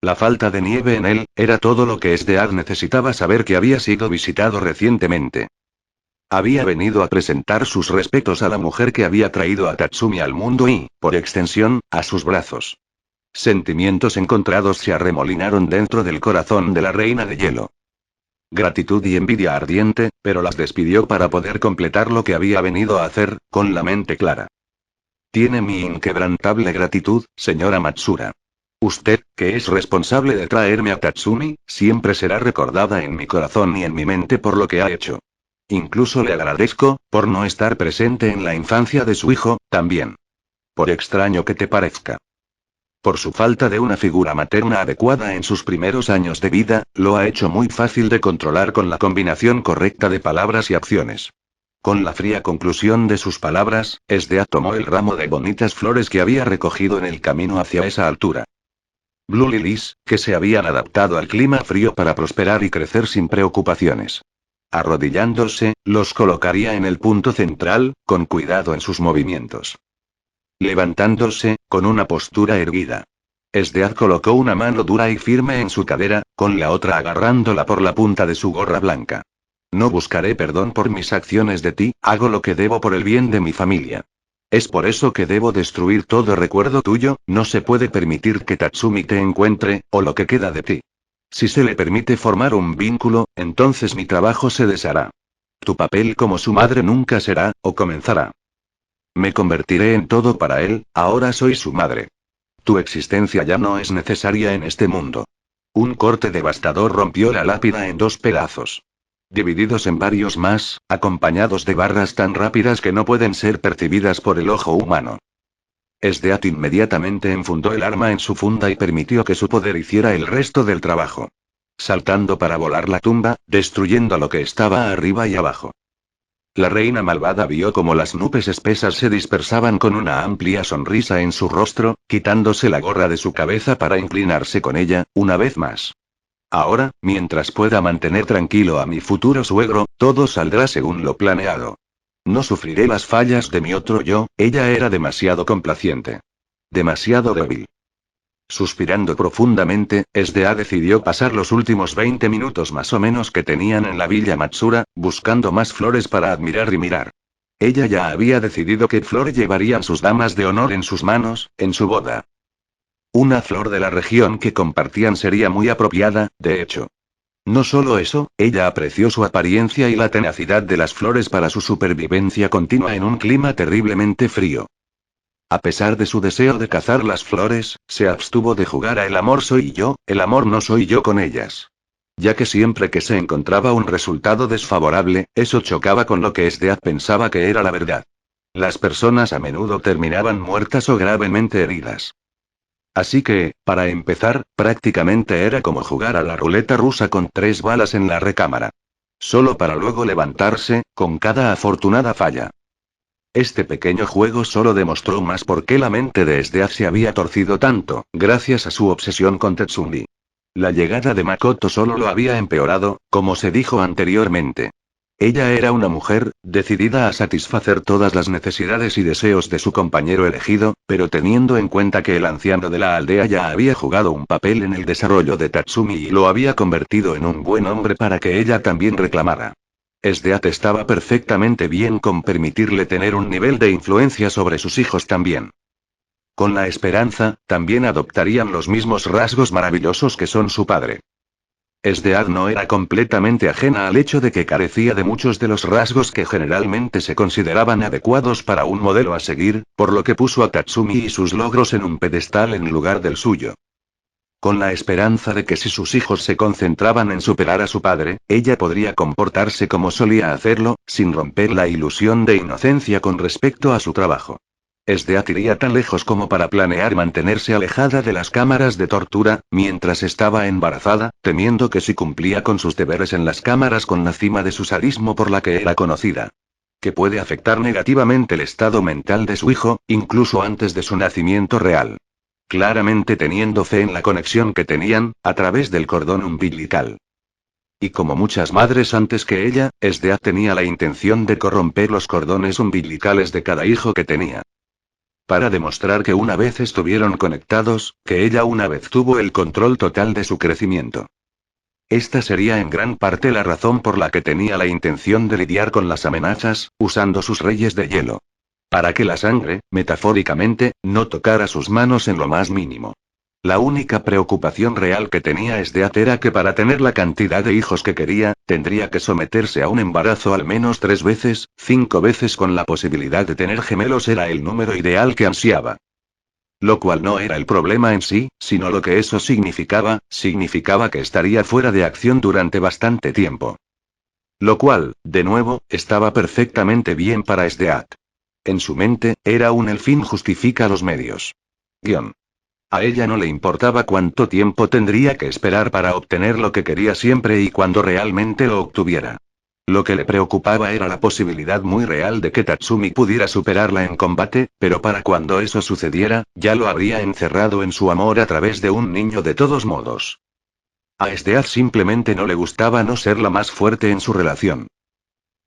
La falta de nieve en él, era todo lo que Sdeat necesitaba saber que había sido visitado recientemente. Había venido a presentar sus respetos a la mujer que había traído a Tatsumi al mundo y, por extensión, a sus brazos. Sentimientos encontrados se arremolinaron dentro del corazón de la reina de hielo. Gratitud y envidia ardiente, pero las despidió para poder completar lo que había venido a hacer, con la mente clara. Tiene mi inquebrantable gratitud, señora Matsura. Usted, que es responsable de traerme a Tatsumi, siempre será recordada en mi corazón y en mi mente por lo que ha hecho. Incluso le agradezco, por no estar presente en la infancia de su hijo, también. Por extraño que te parezca. Por su falta de una figura materna adecuada en sus primeros años de vida, lo ha hecho muy fácil de controlar con la combinación correcta de palabras y acciones. Con la fría conclusión de sus palabras, Sdeat tomó el ramo de bonitas flores que había recogido en el camino hacia esa altura. Blue lilies, que se habían adaptado al clima frío para prosperar y crecer sin preocupaciones. Arrodillándose, los colocaría en el punto central, con cuidado en sus movimientos. Levantándose, con una postura erguida. Esdead colocó una mano dura y firme en su cadera, con la otra agarrándola por la punta de su gorra blanca. No buscaré perdón por mis acciones de ti, hago lo que debo por el bien de mi familia. Es por eso que debo destruir todo recuerdo tuyo, no se puede permitir que Tatsumi te encuentre, o lo que queda de ti. Si se le permite formar un vínculo, entonces mi trabajo se deshará. Tu papel como su madre nunca será, o comenzará. Me convertiré en todo para él, ahora soy su madre. Tu existencia ya no es necesaria en este mundo. Un corte devastador rompió la lápida en dos pedazos. Divididos en varios más, acompañados de barras tan rápidas que no pueden ser percibidas por el ojo humano. Esdeat inmediatamente enfundó el arma en su funda y permitió que su poder hiciera el resto del trabajo. Saltando para volar la tumba, destruyendo lo que estaba arriba y abajo. La reina malvada vio cómo las nubes espesas se dispersaban con una amplia sonrisa en su rostro, quitándose la gorra de su cabeza para inclinarse con ella, una vez más. Ahora, mientras pueda mantener tranquilo a mi futuro suegro, todo saldrá según lo planeado. No sufriré las fallas de mi otro yo, ella era demasiado complaciente. Demasiado débil. Suspirando profundamente, Esdea decidió pasar los últimos 20 minutos más o menos que tenían en la villa Matsura, buscando más flores para admirar y mirar. Ella ya había decidido qué flor llevarían sus damas de honor en sus manos, en su boda. Una flor de la región que compartían sería muy apropiada, de hecho. No solo eso, ella apreció su apariencia y la tenacidad de las flores para su supervivencia continua en un clima terriblemente frío. A pesar de su deseo de cazar las flores, se abstuvo de jugar a el amor soy yo, el amor no soy yo con ellas. Ya que siempre que se encontraba un resultado desfavorable, eso chocaba con lo que Esdead pensaba que era la verdad. Las personas a menudo terminaban muertas o gravemente heridas. Así que, para empezar, prácticamente era como jugar a la ruleta rusa con 3 balas en la recámara. Solo para luego levantarse, con cada afortunada falla. Este pequeño juego solo demostró más por qué la mente de Esdead se había torcido tanto, gracias a su obsesión con Tetsumi. La llegada de Makoto solo lo había empeorado, como se dijo anteriormente. Ella era una mujer, decidida a satisfacer todas las necesidades y deseos de su compañero elegido, pero teniendo en cuenta que el anciano de la aldea ya había jugado un papel en el desarrollo de Tatsumi y lo había convertido en un buen hombre para que ella también reclamara. Esdeat estaba perfectamente bien con permitirle tener un nivel de influencia sobre sus hijos también. Con la esperanza, también adoptarían los mismos rasgos maravillosos que son su padre. Esdead no era completamente ajena al hecho de que carecía de muchos de los rasgos que generalmente se consideraban adecuados para un modelo a seguir, por lo que puso a Tatsumi y sus logros en un pedestal en lugar del suyo. Con la esperanza de que si sus hijos se concentraban en superar a su padre, ella podría comportarse como solía hacerlo, sin romper la ilusión de inocencia con respecto a su trabajo. Esdeat iría tan lejos como para planear mantenerse alejada de las cámaras de tortura, mientras estaba embarazada, temiendo que si cumplía con sus deberes en las cámaras con la cima de su sadismo por la que era conocida. Que puede afectar negativamente el estado mental de su hijo, incluso antes de su nacimiento real. Claramente teniendo fe en la conexión que tenían, a través del cordón umbilical. Y como muchas madres antes que ella, Esdeat tenía la intención de corromper los cordones umbilicales de cada hijo que tenía. Para demostrar que una vez estuvieron conectados, que ella una vez tuvo el control total de su crecimiento. Esta sería en gran parte la razón por la que tenía la intención de lidiar con las amenazas, usando sus reyes de hielo. Para que la sangre, metafóricamente, no tocara sus manos en lo más mínimo. La única preocupación real que tenía Esdeat era que para tener la cantidad de hijos que quería, tendría que someterse a un embarazo al menos 3 veces, 5 veces con la posibilidad de tener gemelos era el número ideal que ansiaba. Lo cual no era el problema en sí, sino lo que eso significaba que estaría fuera de acción durante bastante tiempo. Lo cual, de nuevo, estaba perfectamente bien para Esdeat. En su mente, era el fin justifica los medios. A ella no le importaba cuánto tiempo tendría que esperar para obtener lo que quería siempre y cuando realmente lo obtuviera. Lo que le preocupaba era la posibilidad muy real de que Tatsumi pudiera superarla en combate, pero para cuando eso sucediera, ya lo habría encerrado en su amor a través de un niño de todos modos. A Esdead simplemente no le gustaba no ser la más fuerte en su relación.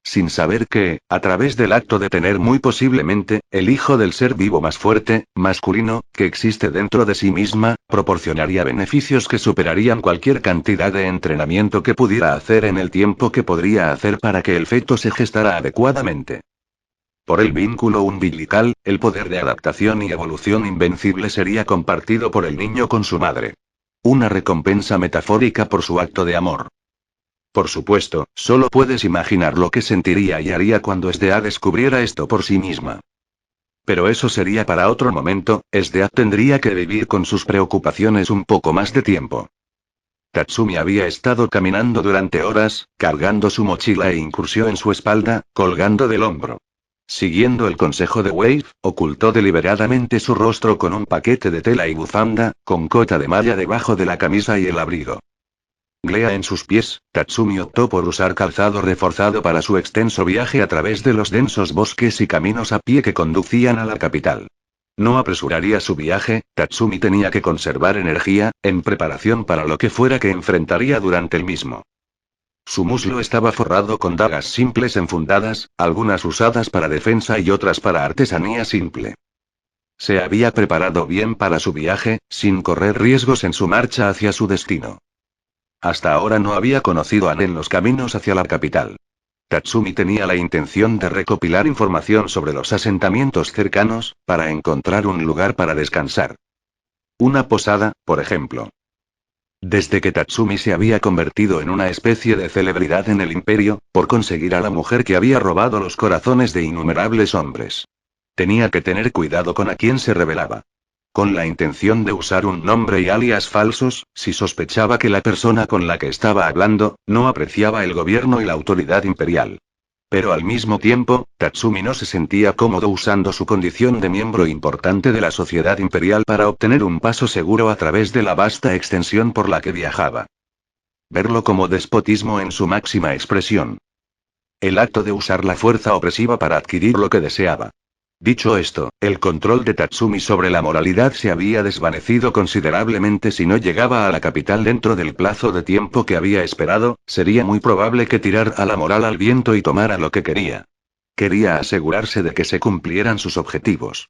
sin saber que, a través del acto de tener muy posiblemente, el hijo del ser vivo más fuerte, masculino, que existe dentro de sí misma, proporcionaría beneficios que superarían cualquier cantidad de entrenamiento que pudiera hacer en el tiempo que podría hacer para que el feto se gestara adecuadamente. Por el vínculo umbilical, el poder de adaptación y evolución invencible sería compartido por el niño con su madre. Una recompensa metafórica por su acto de amor. Por supuesto, solo puedes imaginar lo que sentiría y haría cuando Sdeá descubriera esto por sí misma. Pero eso sería para otro momento, Sdeá tendría que vivir con sus preocupaciones un poco más de tiempo. Tatsumi había estado caminando durante horas, cargando su mochila e incursió en su espalda, colgando del hombro. Siguiendo el consejo de Wave, ocultó deliberadamente su rostro con un paquete de tela y bufanda, con cota de malla debajo de la camisa y el abrigo. Glea en sus pies, Tatsumi optó por usar calzado reforzado para su extenso viaje a través de los densos bosques y caminos a pie que conducían a la capital. No apresuraría su viaje, Tatsumi tenía que conservar energía, en preparación para lo que fuera que enfrentaría durante el mismo. Su muslo estaba forrado con dagas simples enfundadas, algunas usadas para defensa y otras para artesanía simple. Se había preparado bien para su viaje, sin correr riesgos en su marcha hacia su destino. Hasta ahora no había conocido a Nen los caminos hacia la capital. Tatsumi tenía la intención de recopilar información sobre los asentamientos cercanos, para encontrar un lugar para descansar. Una posada, por ejemplo. Desde que Tatsumi se había convertido en una especie de celebridad en el imperio, por conseguir a la mujer que había robado los corazones de innumerables hombres. Tenía que tener cuidado con a quién se revelaba. Con la intención de usar un nombre y alias falsos, si sospechaba que la persona con la que estaba hablando, no apreciaba el gobierno y la autoridad imperial. Pero al mismo tiempo, Tatsumi no se sentía cómodo usando su condición de miembro importante de la sociedad imperial para obtener un paso seguro a través de la vasta extensión por la que viajaba. Verlo como despotismo en su máxima expresión. El acto de usar la fuerza opresiva para adquirir lo que deseaba. Dicho esto, el control de Tatsumi sobre la moralidad se había desvanecido considerablemente. Si no llegaba a la capital dentro del plazo de tiempo que había esperado, sería muy probable que tirara la moral al viento y tomara lo que quería. Quería asegurarse de que se cumplieran sus objetivos.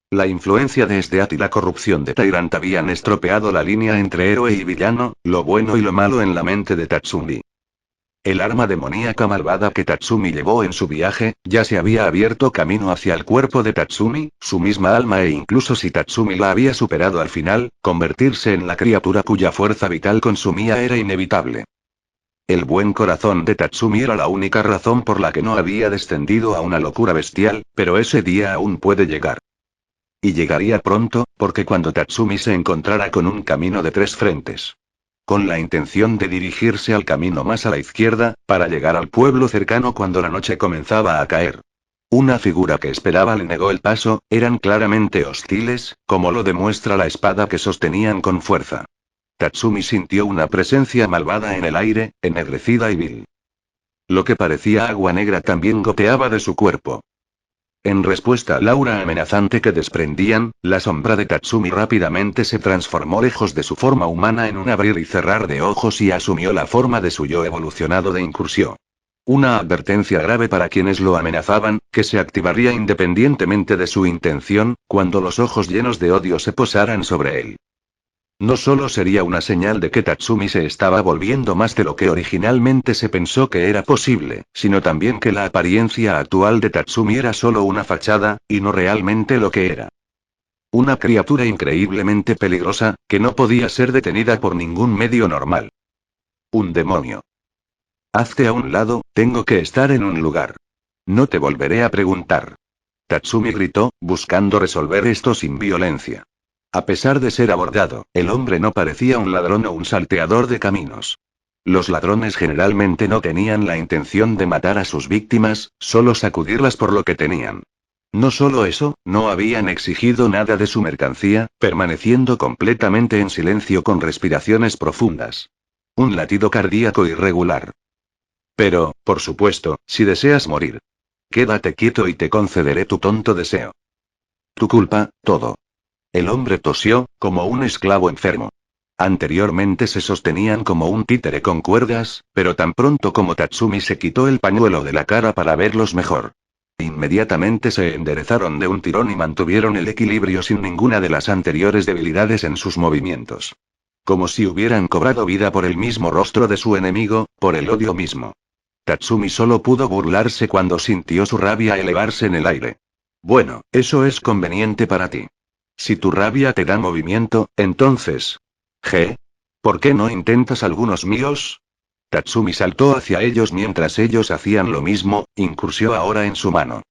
La influencia de Sdeat y la corrupción de Tyrant habían estropeado la línea entre héroe y villano, lo bueno y lo malo en la mente de Tatsumi. El arma demoníaca malvada que Tatsumi llevó en su viaje, ya se había abierto camino hacia el cuerpo de Tatsumi, su misma alma, e incluso si Tatsumi la había superado al final, convertirse en la criatura cuya fuerza vital consumía era inevitable. El buen corazón de Tatsumi era la única razón por la que no había descendido a una locura bestial, pero ese día aún puede llegar. Y llegaría pronto, porque cuando Tatsumi se encontrara con un camino de 3 frentes. Con la intención de dirigirse al camino más a la izquierda, para llegar al pueblo cercano cuando la noche comenzaba a caer. Una figura que esperaba le negó el paso, eran claramente hostiles, como lo demuestra la espada que sostenían con fuerza. Tatsumi sintió una presencia malvada en el aire, ennegrecida y vil. Lo que parecía agua negra también goteaba de su cuerpo. En respuesta al aura amenazante que desprendían, la sombra de Tatsumi rápidamente se transformó lejos de su forma humana en un abrir y cerrar de ojos y asumió la forma de su yo evolucionado de incursión. Una advertencia grave para quienes lo amenazaban, que se activaría independientemente de su intención, cuando los ojos llenos de odio se posaran sobre él. No solo sería una señal de que Tatsumi se estaba volviendo más de lo que originalmente se pensó que era posible, sino también que la apariencia actual de Tatsumi era solo una fachada, y no realmente lo que era. Una criatura increíblemente peligrosa, que no podía ser detenida por ningún medio normal. Un demonio. Hazte a un lado, tengo que estar en un lugar. No te volveré a preguntar. Tatsumi gritó, buscando resolver esto sin violencia. A pesar de ser abordado, el hombre no parecía un ladrón o un salteador de caminos. Los ladrones generalmente no tenían la intención de matar a sus víctimas, solo sacudirlas por lo que tenían. No solo eso, no habían exigido nada de su mercancía, permaneciendo completamente en silencio con respiraciones profundas. Un latido cardíaco irregular. Pero, por supuesto, si deseas morir. Quédate quieto y te concederé tu tonto deseo. Tu culpa, todo. El hombre tosió, como un esclavo enfermo. Anteriormente se sostenían como un títere con cuerdas, pero tan pronto como Tatsumi se quitó el pañuelo de la cara para verlos mejor. Inmediatamente se enderezaron de un tirón y mantuvieron el equilibrio sin ninguna de las anteriores debilidades en sus movimientos. Como si hubieran cobrado vida por el mismo rostro de su enemigo, por el odio mismo. Tatsumi solo pudo burlarse cuando sintió su rabia elevarse en el aire. Bueno, eso es conveniente para ti. Si tu rabia te da movimiento, entonces... ¿G? ¿Por qué no intentas algunos míos? Tatsumi saltó hacia ellos mientras ellos hacían lo mismo, incursió ahora en su mano.